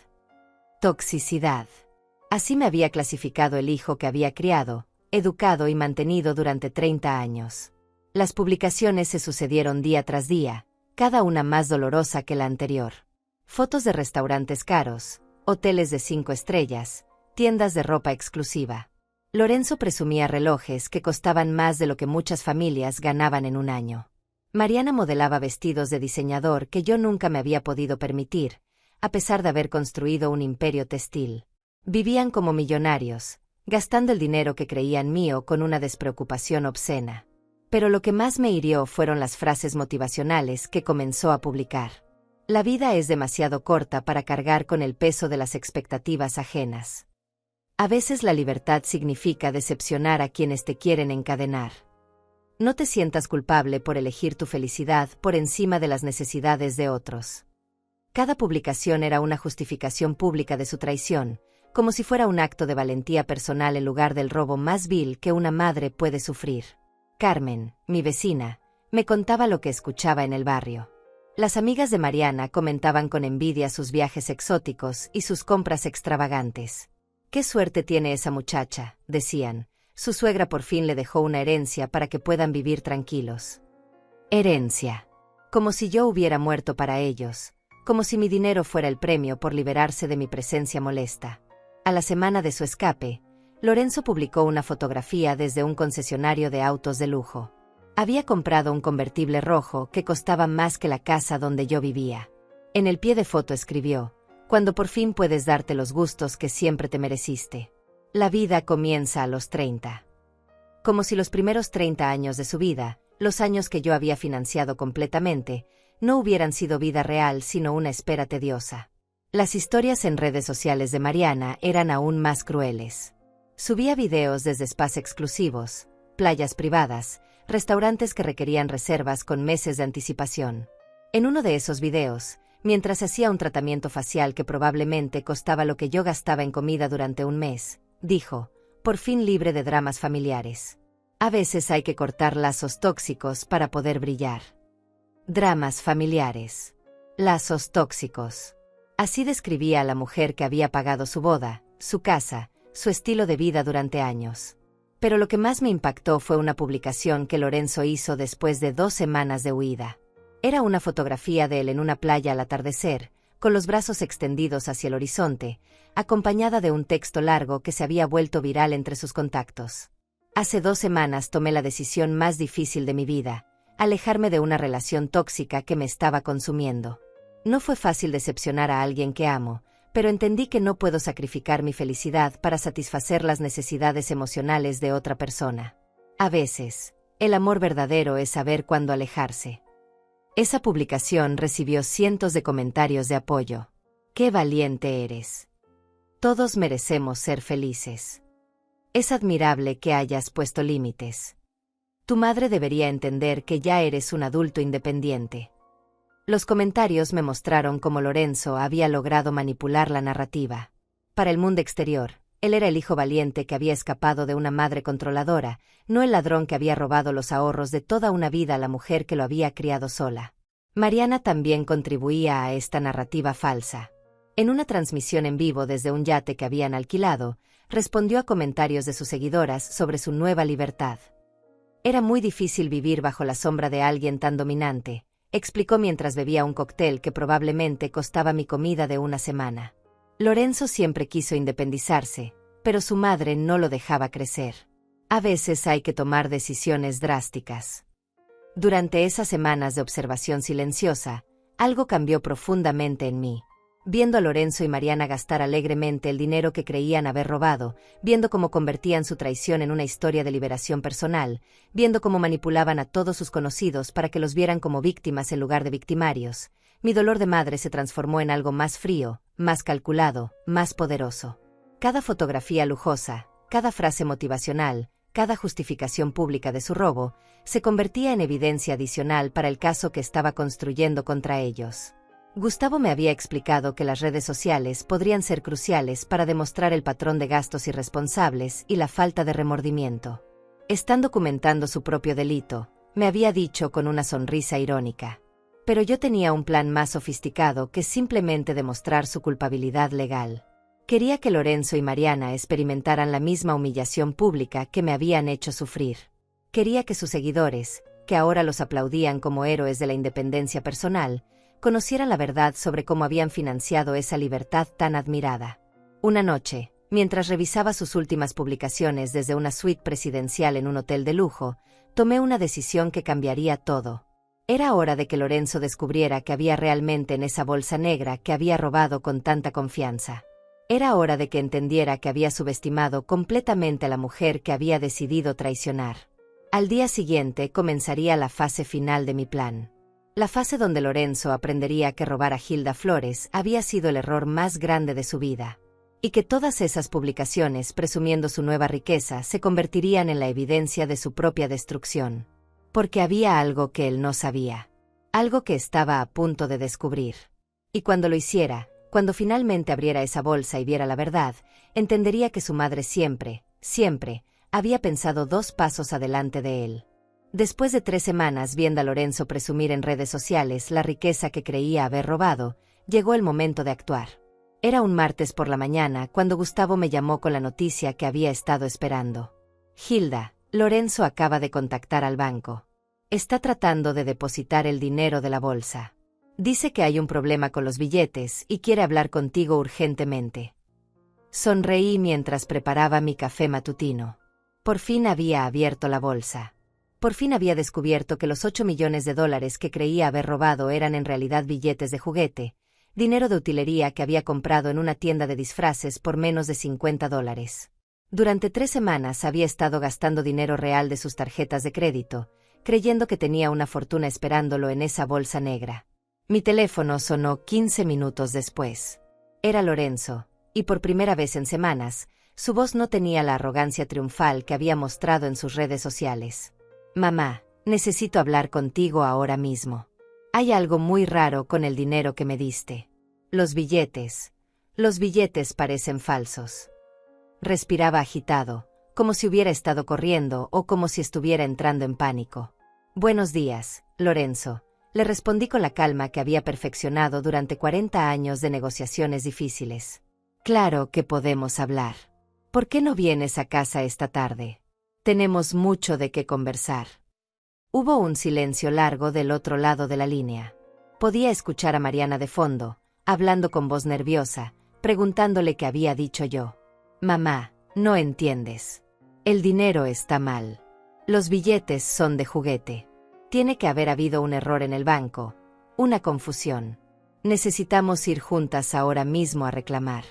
Toxicidad. Así me había clasificado el hijo que había criado, educado y mantenido durante 30 años. Las publicaciones se sucedieron día tras día, cada una más dolorosa que la anterior. Fotos de restaurantes caros, hoteles de 5 estrellas, tiendas de ropa exclusiva. Lorenzo presumía relojes que costaban más de lo que muchas familias ganaban en un año. Mariana modelaba vestidos de diseñador que yo nunca me había podido permitir, a pesar de haber construido un imperio textil. Vivían como millonarios, gastando el dinero que creían mío con una despreocupación obscena. Pero lo que más me hirió fueron las frases motivacionales que comenzó a publicar. La vida es demasiado corta para cargar con el peso de las expectativas ajenas. A veces la libertad significa decepcionar a quienes te quieren encadenar. No te sientas culpable por elegir tu felicidad por encima de las necesidades de otros. Cada publicación era una justificación pública de su traición, como si fuera un acto de valentía personal en lugar del robo más vil que una madre puede sufrir. Carmen, mi vecina, me contaba lo que escuchaba en el barrio. Las amigas de Mariana comentaban con envidia sus viajes exóticos y sus compras extravagantes. «Qué suerte tiene esa muchacha», decían. Su suegra por fin le dejó una herencia para que puedan vivir tranquilos. Herencia. Como si yo hubiera muerto para ellos, como si mi dinero fuera el premio por liberarse de mi presencia molesta. A la semana de su escape, Lorenzo publicó una fotografía desde un concesionario de autos de lujo. Había comprado un convertible rojo que costaba más que la casa donde yo vivía. En el pie de foto escribió: «Cuando por fin puedes darte los gustos que siempre te mereciste. La vida comienza a los 30». Como si los primeros 30 años de su vida, los años que yo había financiado completamente, no hubieran sido vida real sino una espera tediosa. Las historias en redes sociales de Mariana eran aún más crueles. Subía videos desde spas exclusivos, playas privadas, restaurantes que requerían reservas con meses de anticipación. En uno de esos videos, mientras hacía un tratamiento facial que probablemente costaba lo que yo gastaba en comida durante un mes, dijo: «Por fin libre de dramas familiares. A veces hay que cortar lazos tóxicos para poder brillar». Dramas familiares. Lazos tóxicos. Así describía a la mujer que había pagado su boda, su casa, su estilo de vida durante años. Pero lo que más me impactó fue una publicación que Lorenzo hizo después de 2 semanas de huida. Era una fotografía de él en una playa al atardecer, con los brazos extendidos hacia el horizonte, acompañada de un texto largo que se había vuelto viral entre sus contactos. «Hace 2 semanas tomé la decisión más difícil de mi vida, alejarme de una relación tóxica que me estaba consumiendo. No fue fácil decepcionar a alguien que amo, pero entendí que no puedo sacrificar mi felicidad para satisfacer las necesidades emocionales de otra persona. A veces, el amor verdadero es saber cuándo alejarse». Esa publicación recibió cientos de comentarios de apoyo. «¡Qué valiente eres! Todos merecemos ser felices. Es admirable que hayas puesto límites. Tu madre debería entender que ya eres un adulto independiente». Los comentarios me mostraron cómo Lorenzo había logrado manipular la narrativa. Para el mundo exterior, él era el hijo valiente que había escapado de una madre controladora, no el ladrón que había robado los ahorros de toda una vida a la mujer que lo había criado sola. Mariana también contribuía a esta narrativa falsa. En una transmisión en vivo desde un yate que habían alquilado, respondió a comentarios de sus seguidoras sobre su nueva libertad. «Era muy difícil vivir bajo la sombra de alguien tan dominante», explicó mientras bebía un cóctel que probablemente costaba mi comida de una semana. Lorenzo siempre quiso independizarse, pero su madre no lo dejaba crecer. A veces hay que tomar decisiones drásticas. Durante esas semanas de observación silenciosa, algo cambió profundamente en mí. Viendo a Lorenzo y Mariana gastar alegremente el dinero que creían haber robado, viendo cómo convertían su traición en una historia de liberación personal, viendo cómo manipulaban a todos sus conocidos para que los vieran como víctimas en lugar de victimarios, mi dolor de madre se transformó en algo más frío, más calculado, más poderoso. Cada fotografía lujosa, cada frase motivacional, cada justificación pública de su robo, se convertía en evidencia adicional para el caso que estaba construyendo contra ellos. Gustavo me había explicado que las redes sociales podrían ser cruciales para demostrar el patrón de gastos irresponsables y la falta de remordimiento. Están documentando su propio delito, me había dicho con una sonrisa irónica. Pero yo tenía un plan más sofisticado que simplemente demostrar su culpabilidad legal. Quería que Lorenzo y Mariana experimentaran la misma humillación pública que me habían hecho sufrir. Quería que sus seguidores, que ahora los aplaudían como héroes de la independencia personal, conocieran la verdad sobre cómo habían financiado esa libertad tan admirada. Una noche, mientras revisaba sus últimas publicaciones desde una suite presidencial en un hotel de lujo, tomé una decisión que cambiaría todo. Era hora de que Lorenzo descubriera que había realmente en esa bolsa negra que había robado con tanta confianza. Era hora de que entendiera que había subestimado completamente a la mujer que había decidido traicionar. Al día siguiente comenzaría la fase final de mi plan. La fase donde Lorenzo aprendería que robar a Hilda Flores había sido el error más grande de su vida. Y que todas esas publicaciones presumiendo su nueva riqueza se convertirían en la evidencia de su propia destrucción. Porque había algo que él no sabía. Algo que estaba a punto de descubrir. Y cuando lo hiciera, cuando finalmente abriera esa bolsa y viera la verdad, entendería que su madre siempre, siempre, había pensado 2 pasos adelante de él. Después de 3 semanas viendo a Lorenzo presumir en redes sociales la riqueza que creía haber robado, llegó el momento de actuar. Era un martes por la mañana cuando Gustavo me llamó con la noticia que había estado esperando. Hilda, Lorenzo acaba de contactar al banco. Está tratando de depositar el dinero de la bolsa. Dice que hay un problema con los billetes y quiere hablar contigo urgentemente. Sonreí mientras preparaba mi café matutino. Por fin había abierto la bolsa. Por fin había descubierto que los $8 millones que creía haber robado eran en realidad billetes de juguete, dinero de utilería que había comprado en una tienda de disfraces por menos de $50. Durante 3 semanas había estado gastando dinero real de sus tarjetas de crédito, creyendo que tenía una fortuna esperándolo en esa bolsa negra. Mi teléfono sonó 15 minutos después. Era Lorenzo, y por primera vez en semanas, su voz no tenía la arrogancia triunfal que había mostrado en sus redes sociales. Mamá, necesito hablar contigo ahora mismo. Hay algo muy raro con el dinero que me diste. Los billetes parecen falsos. Respiraba agitado, como si hubiera estado corriendo o como si estuviera entrando en pánico. Buenos días, Lorenzo, le respondí con la calma que había perfeccionado durante 40 años de negociaciones difíciles. Claro que podemos hablar. ¿Por qué no vienes a casa esta tarde? Tenemos mucho de qué conversar. Hubo un silencio largo del otro lado de la línea. Podía escuchar a Mariana de fondo, hablando con voz nerviosa, preguntándole qué había dicho yo. Mamá, no entiendes. El dinero está mal. Los billetes son de juguete. Tiene que haber habido un error en el banco, una confusión. Necesitamos ir juntas ahora mismo a reclamar.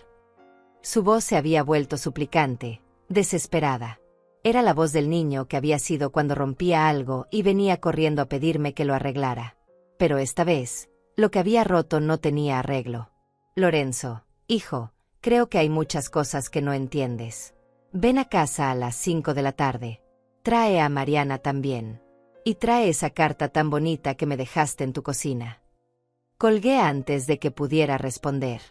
Su voz se había vuelto suplicante, desesperada. Era la voz del niño que había sido cuando rompía algo y venía corriendo a pedirme que lo arreglara. Pero esta vez, lo que había roto no tenía arreglo. Lorenzo, hijo, creo que hay muchas cosas que no entiendes. Ven a casa a las 5 de la tarde. Trae a Mariana también. Y trae esa carta tan bonita que me dejaste en tu cocina. Colgué antes de que pudiera responder.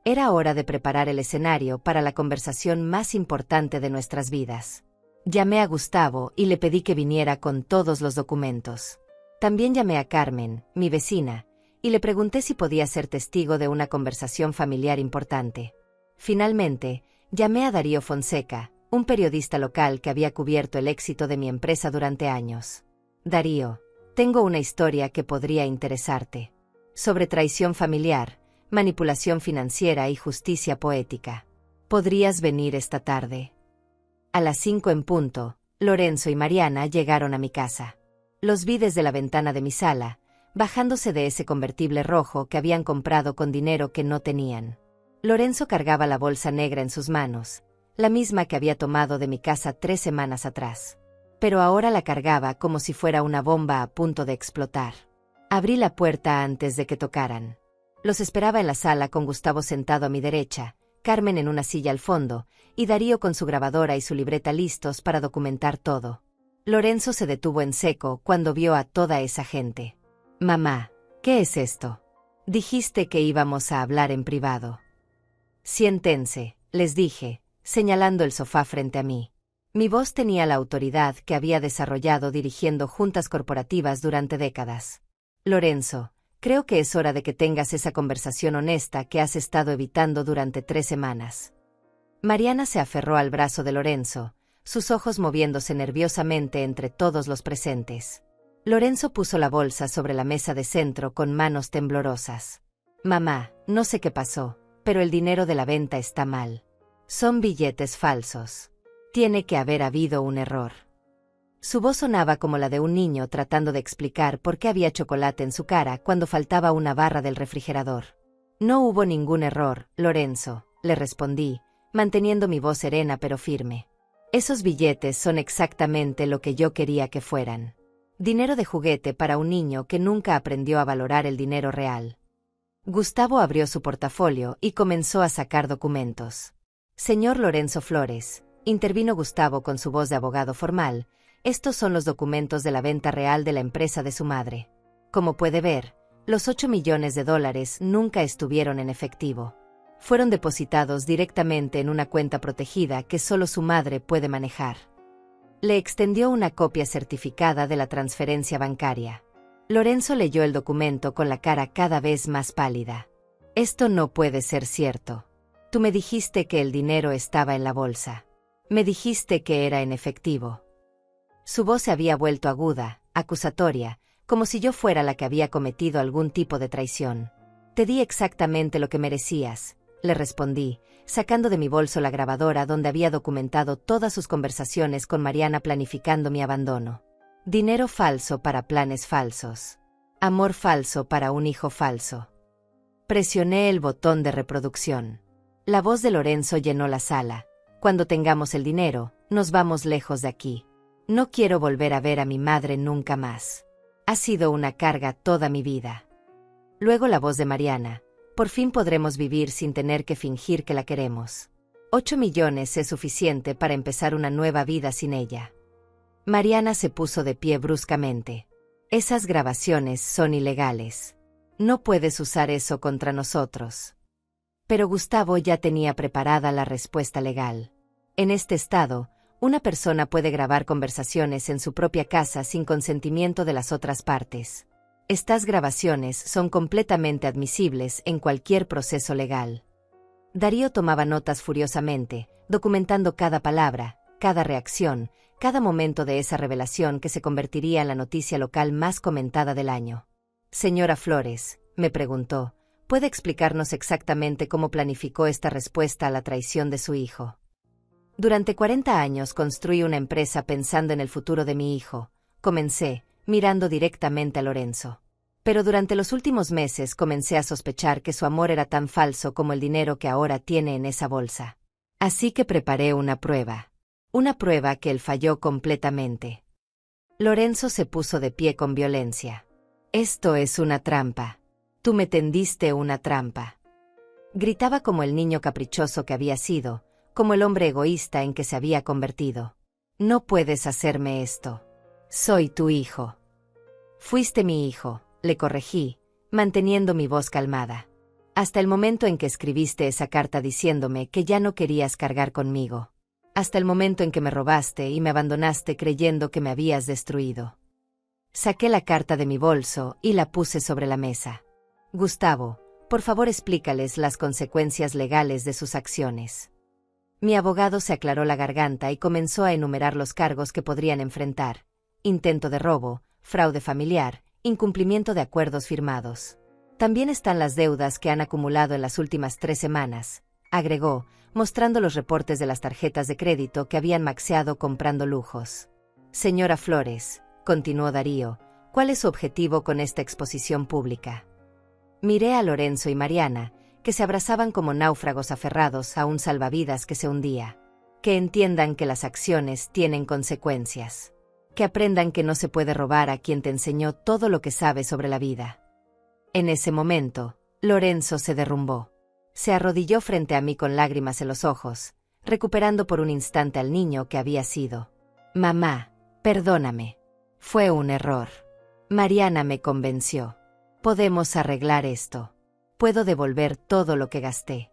Era hora de preparar el escenario para la conversación más importante de nuestras vidas. Llamé a Gustavo y le pedí que viniera con todos los documentos. También llamé a Carmen, mi vecina, y le pregunté si podía ser testigo de una conversación familiar importante. Finalmente, llamé a Darío Fonseca, un periodista local que había cubierto el éxito de mi empresa durante años. Darío, tengo una historia que podría interesarte. Sobre traición familiar, manipulación financiera y justicia poética. ¿Podrías venir esta tarde? A las 5 en punto, Lorenzo y Mariana llegaron a mi casa. Los vi desde la ventana de mi sala, bajándose de ese convertible rojo que habían comprado con dinero que no tenían. Lorenzo cargaba la bolsa negra en sus manos, la misma que había tomado de mi casa 3 semanas atrás. Pero ahora la cargaba como si fuera una bomba a punto de explotar. Abrí la puerta antes de que tocaran. Los esperaba en la sala con Gustavo sentado a mi derecha, Carmen en una silla al fondo, y Darío con su grabadora y su libreta listos para documentar todo. Lorenzo se detuvo en seco cuando vio a toda esa gente. Mamá, ¿qué es esto? Dijiste que íbamos a hablar en privado. Siéntense, les dije, señalando el sofá frente a mí. Mi voz tenía la autoridad que había desarrollado dirigiendo juntas corporativas durante décadas. Lorenzo, creo que es hora de que tengas esa conversación honesta que has estado evitando durante 3 semanas. Mariana se aferró al brazo de Lorenzo, sus ojos moviéndose nerviosamente entre todos los presentes. Lorenzo puso la bolsa sobre la mesa de centro con manos temblorosas. Mamá, no sé qué pasó, pero el dinero de la venta está mal. Son billetes falsos. Tiene que haber habido un error. Su voz sonaba como la de un niño tratando de explicar por qué había chocolate en su cara cuando faltaba una barra del refrigerador. No hubo ningún error, Lorenzo, le respondí, manteniendo mi voz serena pero firme. Esos billetes son exactamente lo que yo quería que fueran. Dinero de juguete para un niño que nunca aprendió a valorar el dinero real. Gustavo abrió su portafolio y comenzó a sacar documentos. Señor Lorenzo Flores, Intervino Gustavo con su voz de abogado formal. Estos son los documentos de la venta real de la empresa de su madre. Como puede ver, los 8 millones de dólares nunca estuvieron en efectivo. Fueron depositados directamente en una cuenta protegida que solo su madre puede manejar. Le extendió una copia certificada de la transferencia bancaria. Lorenzo leyó el documento con la cara cada vez más pálida. Esto no puede ser cierto. Tú me dijiste que el dinero estaba en la bolsa. Me dijiste que era en efectivo. Su voz se había vuelto aguda, acusatoria, como si yo fuera la que había cometido algún tipo de traición. Te di exactamente lo que merecías, le respondí, sacando de mi bolso la grabadora donde había documentado todas sus conversaciones con Mariana planificando mi abandono. Dinero falso para planes falsos. Amor falso para un hijo falso. Presioné el botón de reproducción. La voz de Lorenzo llenó la sala. Cuando tengamos el dinero, nos vamos lejos de aquí. No quiero volver a ver a mi madre nunca más. Ha sido una carga toda mi vida. Luego la voz de Mariana. Por fin podremos vivir sin tener que fingir que la queremos. 8 millones es suficiente para empezar una nueva vida sin ella. Mariana se puso de pie bruscamente. Esas grabaciones son ilegales. No puedes usar eso contra nosotros. Pero Gustavo ya tenía preparada la respuesta legal. En este estado, una persona puede grabar conversaciones en su propia casa sin consentimiento de las otras partes. Estas grabaciones son completamente admisibles en cualquier proceso legal. Darío tomaba notas furiosamente, documentando cada palabra, cada reacción, cada momento de esa revelación que se convertiría en la noticia local más comentada del año. Señora Flores, me preguntó, ¿puede explicarnos exactamente cómo planificó esta respuesta a la traición de su hijo? Durante 40 años construí una empresa pensando en el futuro de mi hijo. Comencé, mirando directamente a Lorenzo. Pero durante los últimos meses comencé a sospechar que su amor era tan falso como el dinero que ahora tiene en esa bolsa. Así que preparé una prueba. Una prueba que él falló completamente. Lorenzo se puso de pie con violencia. Esto es una trampa. Tú me tendiste una trampa. Gritaba como el niño caprichoso que había sido, como el hombre egoísta en que se había convertido. No puedes hacerme esto. Soy tu hijo. Fuiste mi hijo, le corregí, manteniendo mi voz calmada. Hasta el momento en que escribiste esa carta diciéndome que ya no querías cargar conmigo. Hasta el momento en que me robaste y me abandonaste creyendo que me habías destruido. Saqué la carta de mi bolso y la puse sobre la mesa. Gustavo, por favor explícales las consecuencias legales de sus acciones. Mi abogado se aclaró la garganta y comenzó a enumerar los cargos que podrían enfrentar: intento de robo, fraude familiar, incumplimiento de acuerdos firmados. También están las deudas que han acumulado en las últimas 3 semanas, agregó, mostrando los reportes de las tarjetas de crédito que habían maxeado comprando lujos. Señora Flores, continuó Darío, ¿cuál es su objetivo con esta exposición pública? Miré a Lorenzo y Mariana, que se abrazaban como náufragos aferrados a un salvavidas que se hundía. Que entiendan que las acciones tienen consecuencias. Que aprendan que no se puede robar a quien te enseñó todo lo que sabe sobre la vida. En ese momento, Lorenzo se derrumbó. Se arrodilló frente a mí con lágrimas en los ojos, recuperando por un instante al niño que había sido. Mamá, perdóname. Fue un error. Mariana me convenció. Podemos arreglar esto. Puedo devolver todo lo que gasté.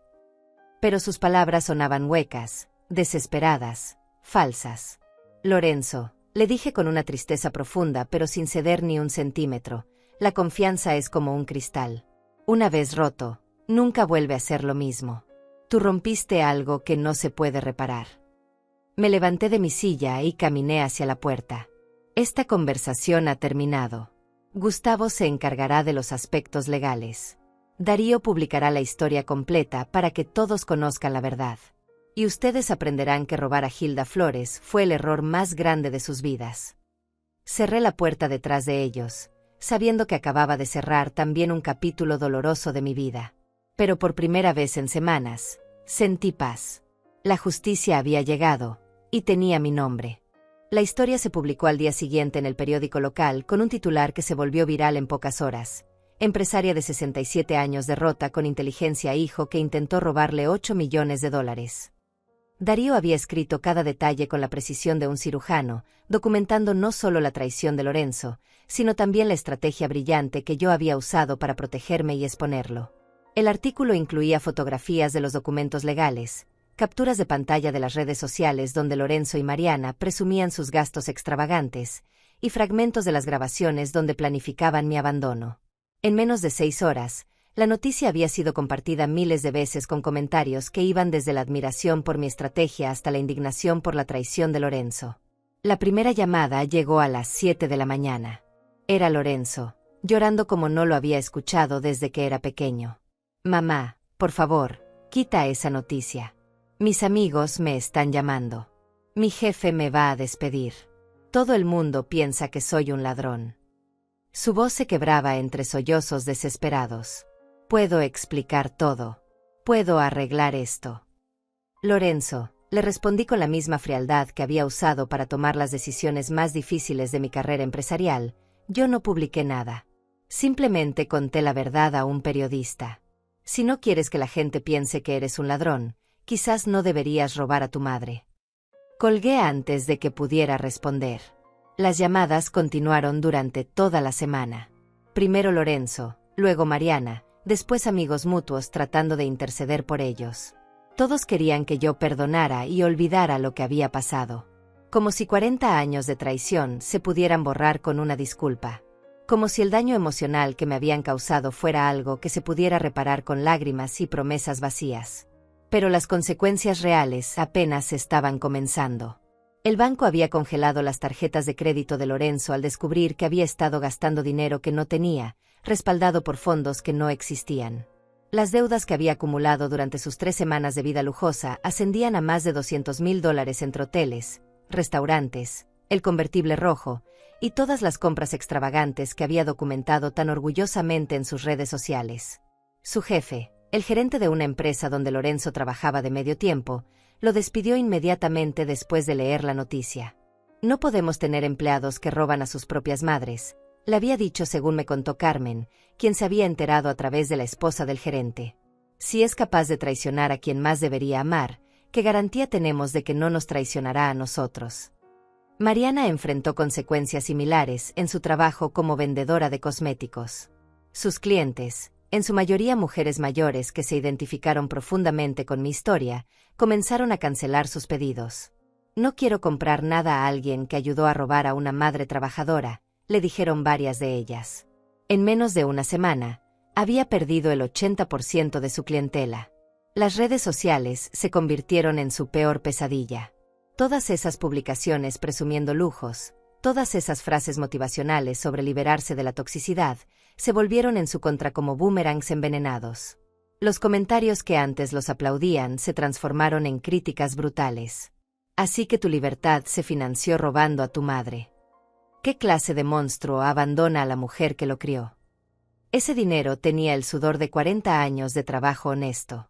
Pero sus palabras sonaban huecas, desesperadas, falsas. Lorenzo, le dije con una tristeza profunda pero sin ceder ni un centímetro, la confianza es como un cristal. Una vez roto, nunca vuelve a ser lo mismo. Tú rompiste algo que no se puede reparar. Me levanté de mi silla y caminé hacia la puerta. Esta conversación ha terminado. Gustavo se encargará de los aspectos legales. Darío publicará la historia completa para que todos conozcan la verdad. Y ustedes aprenderán que robar a Hilda Flores fue el error más grande de sus vidas. Cerré la puerta detrás de ellos, sabiendo que acababa de cerrar también un capítulo doloroso de mi vida. Pero por primera vez en semanas, sentí paz. La justicia había llegado, y tenía mi nombre. La historia se publicó al día siguiente en el periódico local con un titular que se volvió viral en pocas horas. Empresaria de 67 años derrota con inteligencia a hijo que intentó robarle 8 millones de dólares. Darío había escrito cada detalle con la precisión de un cirujano, documentando no solo la traición de Lorenzo, sino también la estrategia brillante que yo había usado para protegerme y exponerlo. El artículo incluía fotografías de los documentos legales, capturas de pantalla de las redes sociales donde Lorenzo y Mariana presumían sus gastos extravagantes, y fragmentos de las grabaciones donde planificaban mi abandono. En menos de 6 horas, la noticia había sido compartida miles de veces con comentarios que iban desde la admiración por mi estrategia hasta la indignación por la traición de Lorenzo. La primera llamada llegó a las 7 de la mañana. Era Lorenzo, llorando como no lo había escuchado desde que era pequeño. «Mamá, por favor, quita esa noticia. Mis amigos me están llamando. Mi jefe me va a despedir. Todo el mundo piensa que soy un ladrón». Su voz se quebraba entre sollozos desesperados. «Puedo explicar todo. Puedo arreglar esto». «Lorenzo», le respondí con la misma frialdad que había usado para tomar las decisiones más difíciles de mi carrera empresarial, «yo no publiqué nada. Simplemente conté la verdad a un periodista. Si no quieres que la gente piense que eres un ladrón, quizás no deberías robar a tu madre». Colgué antes de que pudiera responder. Las llamadas continuaron durante toda la semana. Primero Lorenzo, luego Mariana, después amigos mutuos tratando de interceder por ellos. Todos querían que yo perdonara y olvidara lo que había pasado. Como si 40 años de traición se pudieran borrar con una disculpa. Como si el daño emocional que me habían causado fuera algo que se pudiera reparar con lágrimas y promesas vacías. Pero las consecuencias reales apenas estaban comenzando. El banco había congelado las tarjetas de crédito de Lorenzo al descubrir que había estado gastando dinero que no tenía, respaldado por fondos que no existían. Las deudas que había acumulado durante sus 3 semanas de vida lujosa ascendían a más de $200,000 entre hoteles, restaurantes, el convertible rojo, y todas las compras extravagantes que había documentado tan orgullosamente en sus redes sociales. Su jefe, el gerente de una empresa donde Lorenzo trabajaba de medio tiempo, lo despidió inmediatamente después de leer la noticia. «No podemos tener empleados que roban a sus propias madres», le había dicho según me contó Carmen, quien se había enterado a través de la esposa del gerente. «Si es capaz de traicionar a quien más debería amar, ¿qué garantía tenemos de que no nos traicionará a nosotros?». Mariana enfrentó consecuencias similares en su trabajo como vendedora de cosméticos. Sus clientes, en su mayoría mujeres mayores que se identificaron profundamente con mi historia, comenzaron a cancelar sus pedidos. «No quiero comprar nada a alguien que ayudó a robar a una madre trabajadora», le dijeron varias de ellas. En menos de una semana, había perdido el 80% de su clientela. Las redes sociales se convirtieron en su peor pesadilla. Todas esas publicaciones presumiendo lujos, todas esas frases motivacionales sobre liberarse de la toxicidad, se volvieron en su contra como boomerangs envenenados. Los comentarios que antes los aplaudían se transformaron en críticas brutales. «Así que tu libertad se financió robando a tu madre. ¿Qué clase de monstruo abandona a la mujer que lo crió? Ese dinero tenía el sudor de 40 años de trabajo honesto».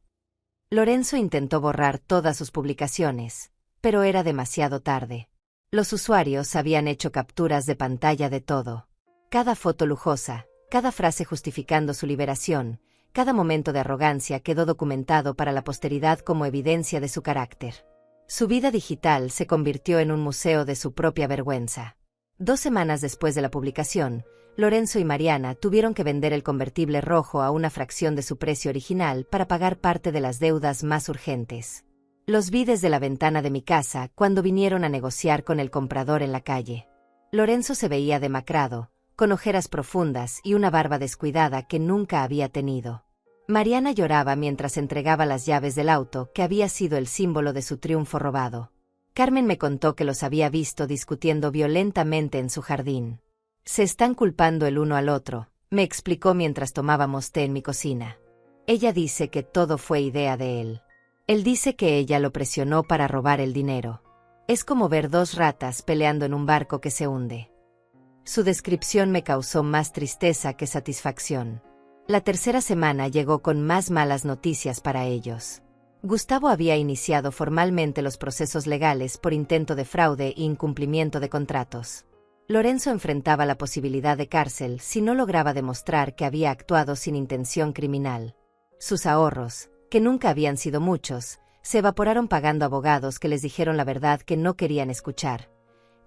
Lorenzo intentó borrar todas sus publicaciones, pero era demasiado tarde. Los usuarios habían hecho capturas de pantalla de todo. Cada foto lujosa, cada frase justificando su liberación, cada momento de arrogancia quedó documentado para la posteridad como evidencia de su carácter. Su vida digital se convirtió en un museo de su propia vergüenza. 2 semanas después de la publicación, Lorenzo y Mariana tuvieron que vender el convertible rojo a una fracción de su precio original para pagar parte de las deudas más urgentes. Los vi desde la ventana de mi casa cuando vinieron a negociar con el comprador en la calle. Lorenzo se veía demacrado, con ojeras profundas y una barba descuidada que nunca había tenido. Mariana lloraba mientras entregaba las llaves del auto que había sido el símbolo de su triunfo robado. Carmen me contó que los había visto discutiendo violentamente en su jardín. «Se están culpando el uno al otro», me explicó mientras tomábamos té en mi cocina. «Ella dice que todo fue idea de él. Él dice que ella lo presionó para robar el dinero. Es como ver 2 ratas peleando en un barco que se hunde». Su descripción me causó más tristeza que satisfacción. La tercera semana llegó con más malas noticias para ellos. Gustavo había iniciado formalmente los procesos legales por intento de fraude e incumplimiento de contratos. Lorenzo enfrentaba la posibilidad de cárcel si no lograba demostrar que había actuado sin intención criminal. Sus ahorros, que nunca habían sido muchos, se evaporaron pagando abogados que les dijeron la verdad que no querían escuchar.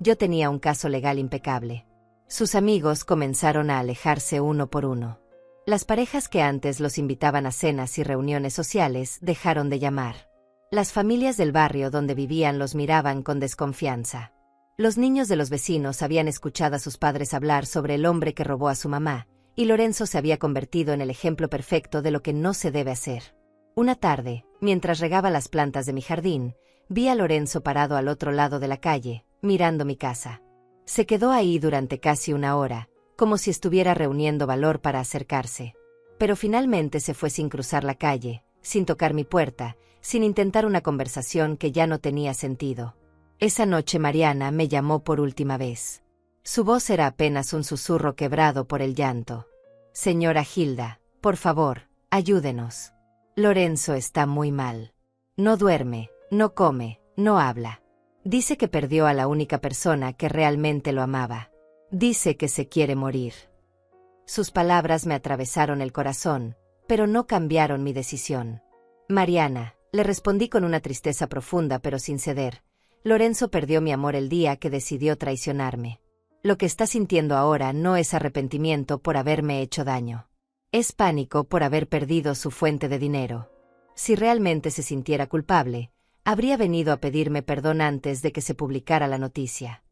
Yo tenía un caso legal impecable. Sus amigos comenzaron a alejarse uno por uno. Las parejas que antes los invitaban a cenas y reuniones sociales dejaron de llamar. Las familias del barrio donde vivían los miraban con desconfianza. Los niños de los vecinos habían escuchado a sus padres hablar sobre el hombre que robó a su mamá, y Lorenzo se había convertido en el ejemplo perfecto de lo que no se debe hacer. Una tarde, mientras regaba las plantas de mi jardín, vi a Lorenzo parado al otro lado de la calle, mirando mi casa. Se quedó ahí durante casi una hora, como si estuviera reuniendo valor para acercarse. Pero finalmente se fue sin cruzar la calle, sin tocar mi puerta, sin intentar una conversación que ya no tenía sentido. Esa noche Mariana me llamó por última vez. Su voz era apenas un susurro quebrado por el llanto. Señora Hilda, por favor, ayúdenos. Lorenzo está muy mal. No duerme, no come, no habla. Dice que perdió a la única persona que realmente lo amaba. Dice que se quiere morir. Sus palabras me atravesaron el corazón, pero no cambiaron mi decisión. Mariana, le respondí con una tristeza profunda pero sin ceder. Lorenzo perdió mi amor el día que decidió traicionarme. Lo que está sintiendo ahora no es arrepentimiento por haberme hecho daño. Es pánico por haber perdido su fuente de dinero. Si realmente se sintiera culpable, habría venido a pedirme perdón antes de que se publicara la noticia.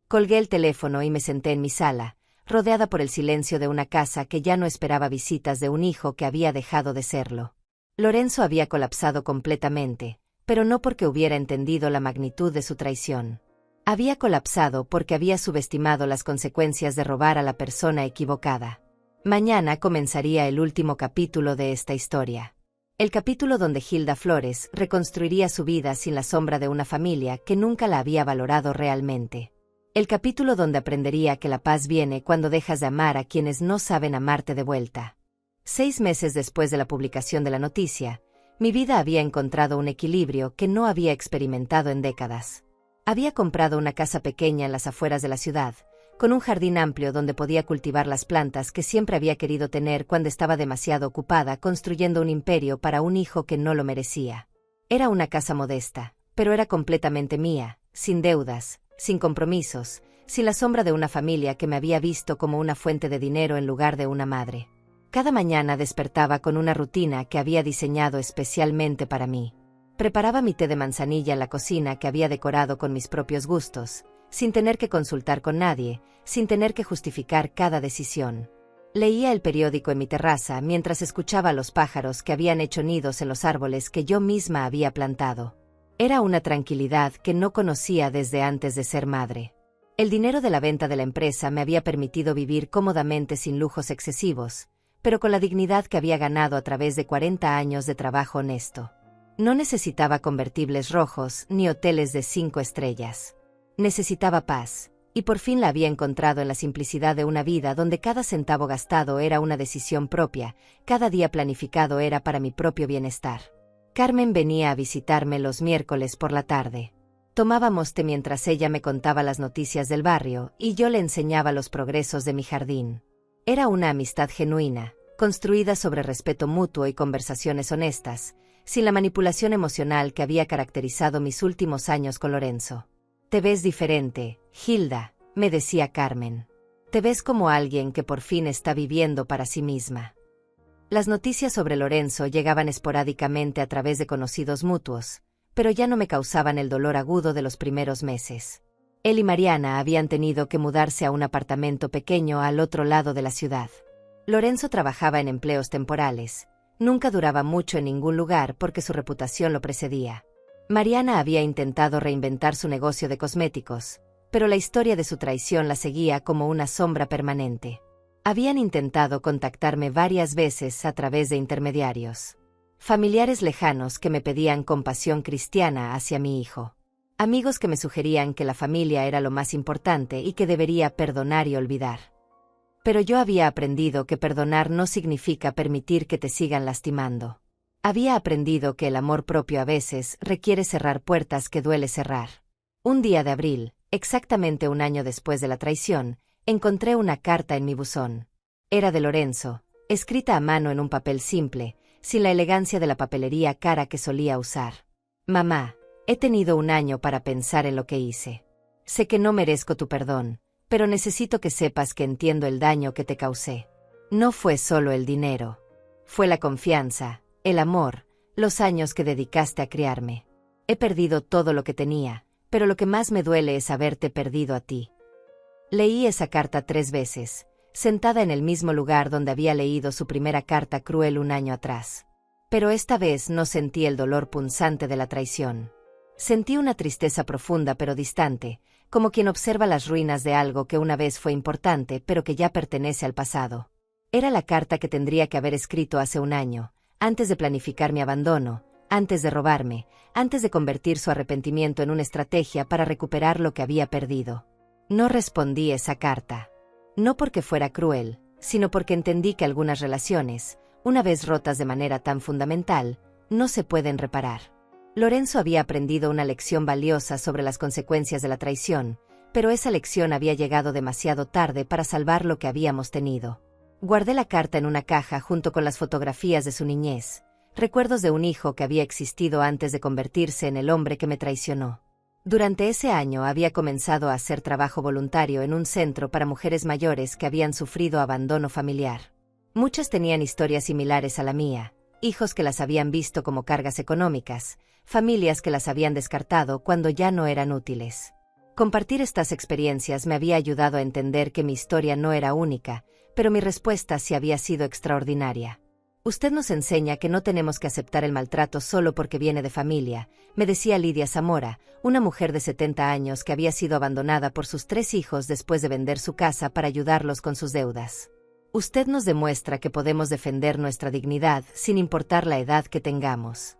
Colgué el teléfono y me senté en mi sala, rodeada por el silencio de una casa que ya no esperaba visitas de un hijo que había dejado de serlo. Lorenzo había colapsado completamente, pero no porque hubiera entendido la magnitud de su traición. Había colapsado porque había subestimado las consecuencias de robar a la persona equivocada. Mañana comenzaría el último capítulo de esta historia. El capítulo donde Hilda Flores reconstruiría su vida sin la sombra de una familia que nunca la había valorado realmente. El capítulo donde aprendería que la paz viene cuando dejas de amar a quienes no saben amarte de vuelta. 6 meses después de la publicación de la noticia, mi vida había encontrado un equilibrio que no había experimentado en décadas. Había comprado una casa pequeña en las afueras de la ciudad, con un jardín amplio donde podía cultivar las plantas que siempre había querido tener cuando estaba demasiado ocupada construyendo un imperio para un hijo que no lo merecía. Era una casa modesta, pero era completamente mía, sin deudas, sin compromisos, sin la sombra de una familia que me había visto como una fuente de dinero en lugar de una madre. Cada mañana despertaba con una rutina que había diseñado especialmente para mí. Preparaba mi té de manzanilla en la cocina que había decorado con mis propios gustos, sin tener que consultar con nadie, sin tener que justificar cada decisión. Leía el periódico en mi terraza mientras escuchaba a los pájaros que habían hecho nidos en los árboles que yo misma había plantado. Era una tranquilidad que no conocía desde antes de ser madre. El dinero de la venta de la empresa me había permitido vivir cómodamente sin lujos excesivos, pero con la dignidad que había ganado a través de 40 años de trabajo honesto. No necesitaba convertibles rojos ni hoteles de 5 estrellas. Necesitaba paz, y por fin la había encontrado en la simplicidad de una vida donde cada centavo gastado era una decisión propia, cada día planificado era para mi propio bienestar. Carmen venía a visitarme los miércoles por la tarde. Tomábamos té mientras ella me contaba las noticias del barrio y yo le enseñaba los progresos de mi jardín. Era una amistad genuina, construida sobre respeto mutuo y conversaciones honestas, sin la manipulación emocional que había caracterizado mis últimos años con Lorenzo. Te ves diferente, Hilda, me decía Carmen. Te ves como alguien que por fin está viviendo para sí misma. Las noticias sobre Lorenzo llegaban esporádicamente a través de conocidos mutuos, pero ya no me causaban el dolor agudo de los primeros meses. Él y Mariana habían tenido que mudarse a un apartamento pequeño al otro lado de la ciudad. Lorenzo trabajaba en empleos temporales. Nunca duraba mucho en ningún lugar porque su reputación lo precedía. Mariana había intentado reinventar su negocio de cosméticos, pero la historia de su traición la seguía como una sombra permanente. Habían intentado contactarme varias veces a través de intermediarios. Familiares lejanos que me pedían compasión cristiana hacia mi hijo. Amigos que me sugerían que la familia era lo más importante y que debería perdonar y olvidar. Pero yo había aprendido que perdonar no significa permitir que te sigan lastimando. Había aprendido que el amor propio a veces requiere cerrar puertas que duele cerrar. Un día de abril, exactamente un año después de la traición, encontré una carta en mi buzón. Era de Lorenzo, escrita a mano en un papel simple, sin la elegancia de la papelería cara que solía usar. Mamá, he tenido un año para pensar en lo que hice. Sé que no merezco tu perdón, pero necesito que sepas que entiendo el daño que te causé. No fue solo el dinero. Fue la confianza, el amor, los años que dedicaste a criarme. He perdido todo lo que tenía, pero lo que más me duele es haberte perdido a ti. Leí esa carta 3 veces, sentada en el mismo lugar donde había leído su primera carta cruel un año atrás. Pero esta vez no sentí el dolor punzante de la traición. Sentí una tristeza profunda pero distante, como quien observa las ruinas de algo que una vez fue importante pero que ya pertenece al pasado. Era la carta que tendría que haber escrito hace un año, antes de planificar mi abandono, antes de robarme, antes de convertir su arrepentimiento en una estrategia para recuperar lo que había perdido. No respondí esa carta. No porque fuera cruel, sino porque entendí que algunas relaciones, una vez rotas de manera tan fundamental, no se pueden reparar. Lorenzo había aprendido una lección valiosa sobre las consecuencias de la traición, pero esa lección había llegado demasiado tarde para salvar lo que habíamos tenido. Guardé la carta en una caja junto con las fotografías de su niñez, recuerdos de un hijo que había existido antes de convertirse en el hombre que me traicionó. Durante ese año había comenzado a hacer trabajo voluntario en un centro para mujeres mayores que habían sufrido abandono familiar. Muchas tenían historias similares a la mía, hijos que las habían visto como cargas económicas, familias que las habían descartado cuando ya no eran útiles. Compartir estas experiencias me había ayudado a entender que mi historia no era única, pero mi respuesta sí había sido extraordinaria. Usted nos enseña que no tenemos que aceptar el maltrato solo porque viene de familia, me decía Lidia Zamora, una mujer de 70 años que había sido abandonada por sus 3 hijos después de vender su casa para ayudarlos con sus deudas. Usted nos demuestra que podemos defender nuestra dignidad sin importar la edad que tengamos.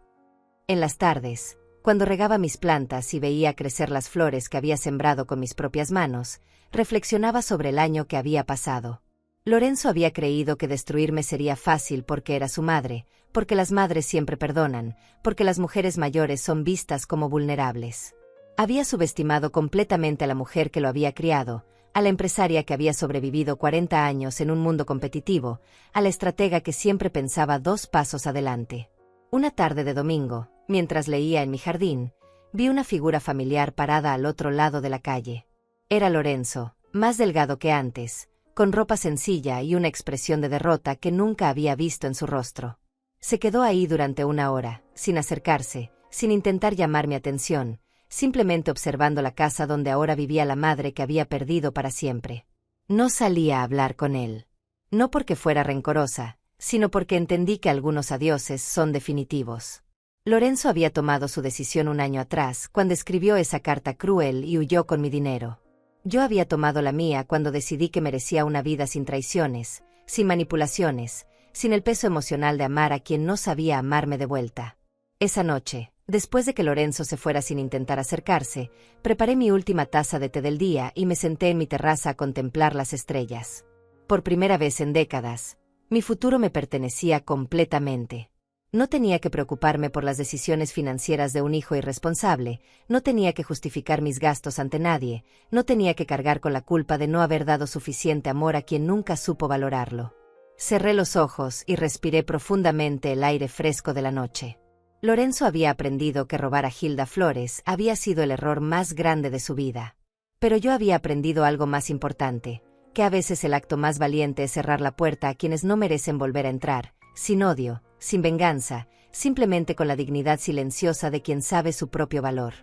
En las tardes, cuando regaba mis plantas y veía crecer las flores que había sembrado con mis propias manos, reflexionaba sobre el año que había pasado. Lorenzo había creído que destruirme sería fácil porque era su madre, porque las madres siempre perdonan, porque las mujeres mayores son vistas como vulnerables. Había subestimado completamente a la mujer que lo había criado, a la empresaria que había sobrevivido 40 años en un mundo competitivo, a la estratega que siempre pensaba 2 pasos adelante. Una tarde de domingo, mientras leía en mi jardín, vi una figura familiar parada al otro lado de la calle. Era Lorenzo, más delgado que antes, con ropa sencilla y una expresión de derrota que nunca había visto en su rostro. Se quedó ahí durante 1 hora, sin acercarse, sin intentar llamar mi atención, simplemente observando la casa donde ahora vivía la madre que había perdido para siempre. No salía a hablar con él. No porque fuera rencorosa, sino porque entendí que algunos adioses son definitivos. Lorenzo había tomado su decisión un año atrás, cuando escribió esa carta cruel y huyó con mi dinero. Yo había tomado la mía cuando decidí que merecía una vida sin traiciones, sin manipulaciones, sin el peso emocional de amar a quien no sabía amarme de vuelta. Esa noche, después de que Lorenzo se fuera sin intentar acercarse, preparé mi última taza de té del día y me senté en mi terraza a contemplar las estrellas. Por primera vez en décadas, mi futuro me pertenecía completamente. No tenía que preocuparme por las decisiones financieras de un hijo irresponsable, no tenía que justificar mis gastos ante nadie, no tenía que cargar con la culpa de no haber dado suficiente amor a quien nunca supo valorarlo. Cerré los ojos y respiré profundamente el aire fresco de la noche. Lorenzo había aprendido que robar a Hilda Flores había sido el error más grande de su vida. Pero yo había aprendido algo más importante, que a veces el acto más valiente es cerrar la puerta a quienes no merecen volver a entrar, sin odio, sin venganza, simplemente con la dignidad silenciosa de quien sabe su propio valor.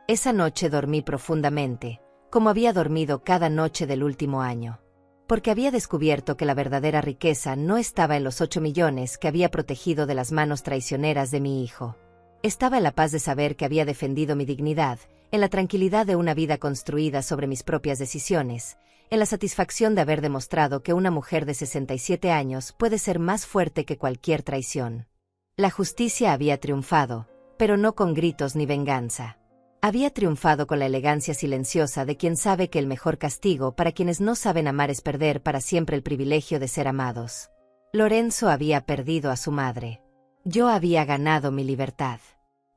Esa noche dormí profundamente, como había dormido cada noche del último año. Porque había descubierto que la verdadera riqueza no estaba en los 8 millones que había protegido de las manos traicioneras de mi hijo. Estaba en la paz de saber que había defendido mi dignidad, en la tranquilidad de una vida construida sobre mis propias decisiones, en la satisfacción de haber demostrado que una mujer de 67 años puede ser más fuerte que cualquier traición. La justicia había triunfado, pero no con gritos ni venganza. Había triunfado con la elegancia silenciosa de quien sabe que el mejor castigo para quienes no saben amar es perder para siempre el privilegio de ser amados. Lorenzo había perdido a su madre. Yo había ganado mi libertad.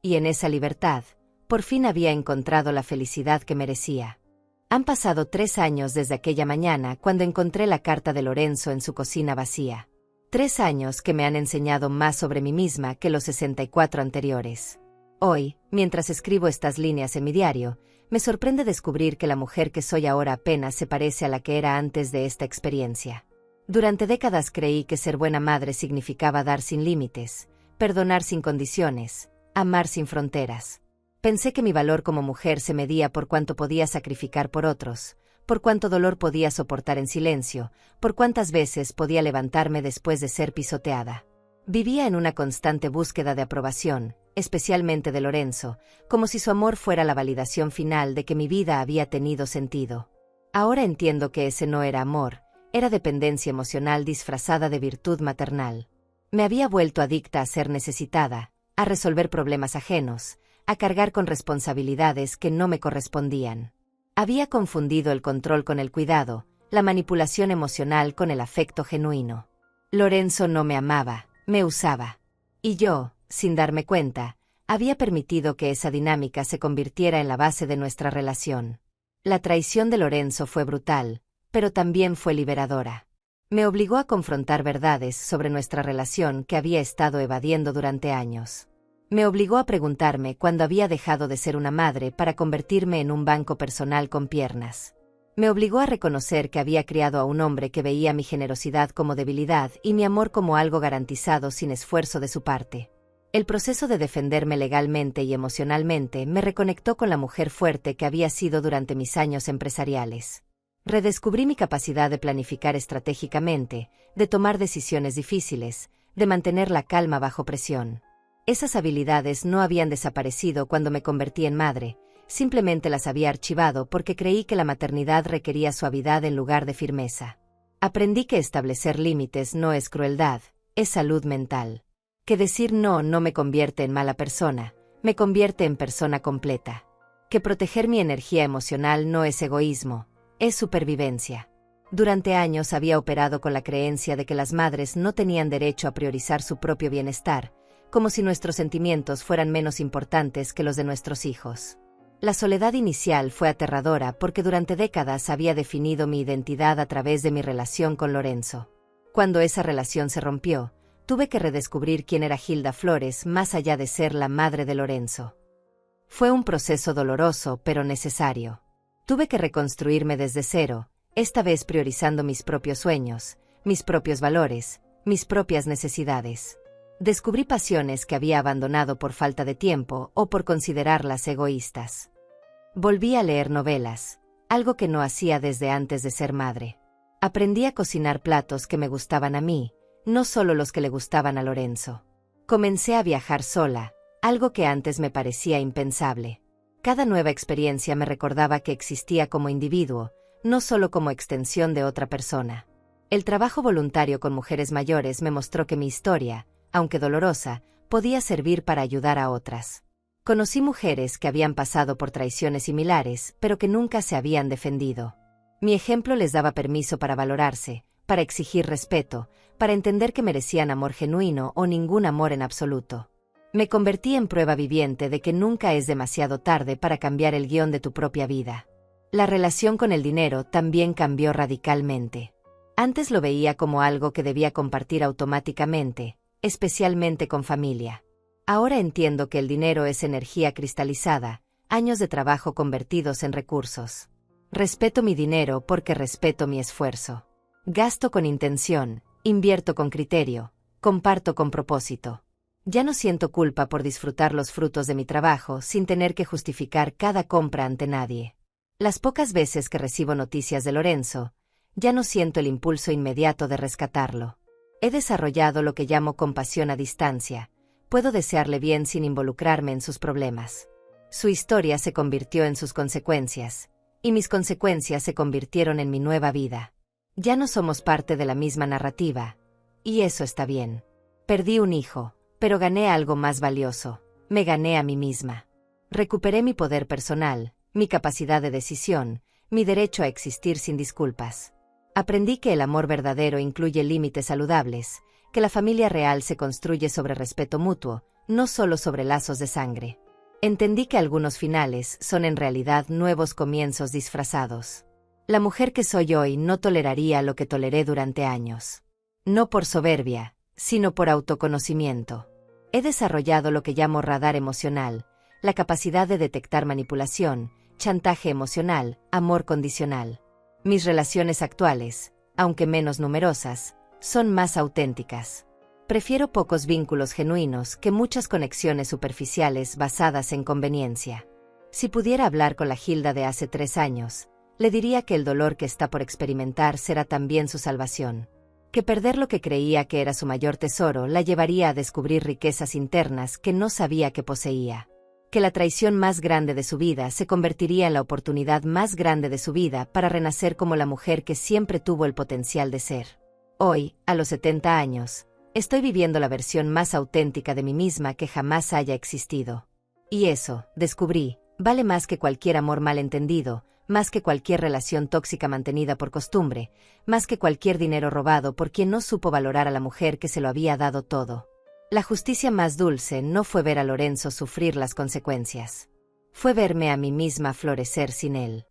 Y en esa libertad, por fin había encontrado la felicidad que merecía. Han pasado 3 años desde aquella mañana cuando encontré la carta de Lorenzo en su cocina vacía. 3 años que me han enseñado más sobre mí misma que los 64 anteriores. Hoy, mientras escribo estas líneas en mi diario, me sorprende descubrir que la mujer que soy ahora apenas se parece a la que era antes de esta experiencia. Durante décadas creí que ser buena madre significaba dar sin límites, perdonar sin condiciones, amar sin fronteras. Pensé que mi valor como mujer se medía por cuánto podía sacrificar por otros, por cuánto dolor podía soportar en silencio, por cuántas veces podía levantarme después de ser pisoteada. Vivía en una constante búsqueda de aprobación, especialmente de Lorenzo, como si su amor fuera la validación final de que mi vida había tenido sentido. Ahora entiendo que ese no era amor, era dependencia emocional disfrazada de virtud maternal. Me había vuelto adicta a ser necesitada, a resolver problemas ajenos, a cargar con responsabilidades que no me correspondían. Había confundido el control con el cuidado, la manipulación emocional con el afecto genuino. Lorenzo no me amaba, me usaba. Y yo, sin darme cuenta, había permitido que esa dinámica se convirtiera en la base de nuestra relación. La traición de Lorenzo fue brutal, pero también fue liberadora. Me obligó a confrontar verdades sobre nuestra relación que había estado evadiendo durante años. Me obligó a preguntarme cuándo había dejado de ser una madre para convertirme en un banco personal con piernas. Me obligó a reconocer que había criado a un hombre que veía mi generosidad como debilidad y mi amor como algo garantizado sin esfuerzo de su parte. El proceso de defenderme legalmente y emocionalmente me reconectó con la mujer fuerte que había sido durante mis años empresariales. Redescubrí mi capacidad de planificar estratégicamente, de tomar decisiones difíciles, de mantener la calma bajo presión. Esas habilidades no habían desaparecido cuando me convertí en madre, simplemente las había archivado porque creí que la maternidad requería suavidad en lugar de firmeza. Aprendí que establecer límites no es crueldad, es salud mental. Que decir no no me convierte en mala persona, me convierte en persona completa. Que proteger mi energía emocional no es egoísmo, es supervivencia. Durante años había operado con la creencia de que las madres no tenían derecho a priorizar su propio bienestar, como si nuestros sentimientos fueran menos importantes que los de nuestros hijos. La soledad inicial fue aterradora porque durante décadas había definido mi identidad a través de mi relación con Lorenzo. Cuando esa relación se rompió, tuve que redescubrir quién era Hilda Flores más allá de ser la madre de Lorenzo. Fue un proceso doloroso pero necesario. Tuve que reconstruirme desde cero, esta vez priorizando mis propios sueños, mis propios valores, mis propias necesidades. Descubrí pasiones que había abandonado por falta de tiempo o por considerarlas egoístas. Volví a leer novelas, algo que no hacía desde antes de ser madre. Aprendí a cocinar platos que me gustaban a mí, no solo los que le gustaban a Lorenzo. Comencé a viajar sola, algo que antes me parecía impensable. Cada nueva experiencia me recordaba que existía como individuo, no solo como extensión de otra persona. El trabajo voluntario con mujeres mayores me mostró que mi historia, aunque dolorosa, podía servir para ayudar a otras. Conocí mujeres que habían pasado por traiciones similares, pero que nunca se habían defendido. Mi ejemplo les daba permiso para valorarse, para exigir respeto, para entender que merecían amor genuino o ningún amor en absoluto. Me convertí en prueba viviente de que nunca es demasiado tarde para cambiar el guión de tu propia vida. La relación con el dinero también cambió radicalmente. Antes lo veía como algo que debía compartir automáticamente, especialmente con familia. Ahora entiendo que el dinero es energía cristalizada, años de trabajo convertidos en recursos. Respeto mi dinero porque respeto mi esfuerzo. Gasto con intención, invierto con criterio, comparto con propósito. Ya no siento culpa por disfrutar los frutos de mi trabajo sin tener que justificar cada compra ante nadie. Las pocas veces que recibo noticias de Lorenzo, ya no siento el impulso inmediato de rescatarlo. He desarrollado lo que llamo compasión a distancia. Puedo desearle bien sin involucrarme en sus problemas. Su historia se convirtió en sus consecuencias, y mis consecuencias se convirtieron en mi nueva vida. Ya no somos parte de la misma narrativa, y eso está bien. Perdí un hijo, pero gané algo más valioso. Me gané a mí misma. Recuperé mi poder personal, mi capacidad de decisión, mi derecho a existir sin disculpas. Aprendí que el amor verdadero incluye límites saludables, que la familia real se construye sobre respeto mutuo, no solo sobre lazos de sangre. Entendí que algunos finales son en realidad nuevos comienzos disfrazados. La mujer que soy hoy no toleraría lo que toleré durante años. No por soberbia, sino por autoconocimiento. He desarrollado lo que llamo radar emocional, la capacidad de detectar manipulación, chantaje emocional, amor condicional. Mis relaciones actuales, aunque menos numerosas, son más auténticas. Prefiero pocos vínculos genuinos que muchas conexiones superficiales basadas en conveniencia. Si pudiera hablar con la Hilda de hace 3 años, le diría que el dolor que está por experimentar será también su salvación. Que perder lo que creía que era su mayor tesoro la llevaría a descubrir riquezas internas que no sabía que poseía. Que la traición más grande de su vida se convertiría en la oportunidad más grande de su vida para renacer como la mujer que siempre tuvo el potencial de ser. Hoy, a los 70 años, estoy viviendo la versión más auténtica de mí misma que jamás haya existido. Y eso, descubrí, vale más que cualquier amor malentendido, más que cualquier relación tóxica mantenida por costumbre, más que cualquier dinero robado por quien no supo valorar a la mujer que se lo había dado todo. La justicia más dulce no fue ver a Lorenzo sufrir las consecuencias. Fue verme a mí misma florecer sin él.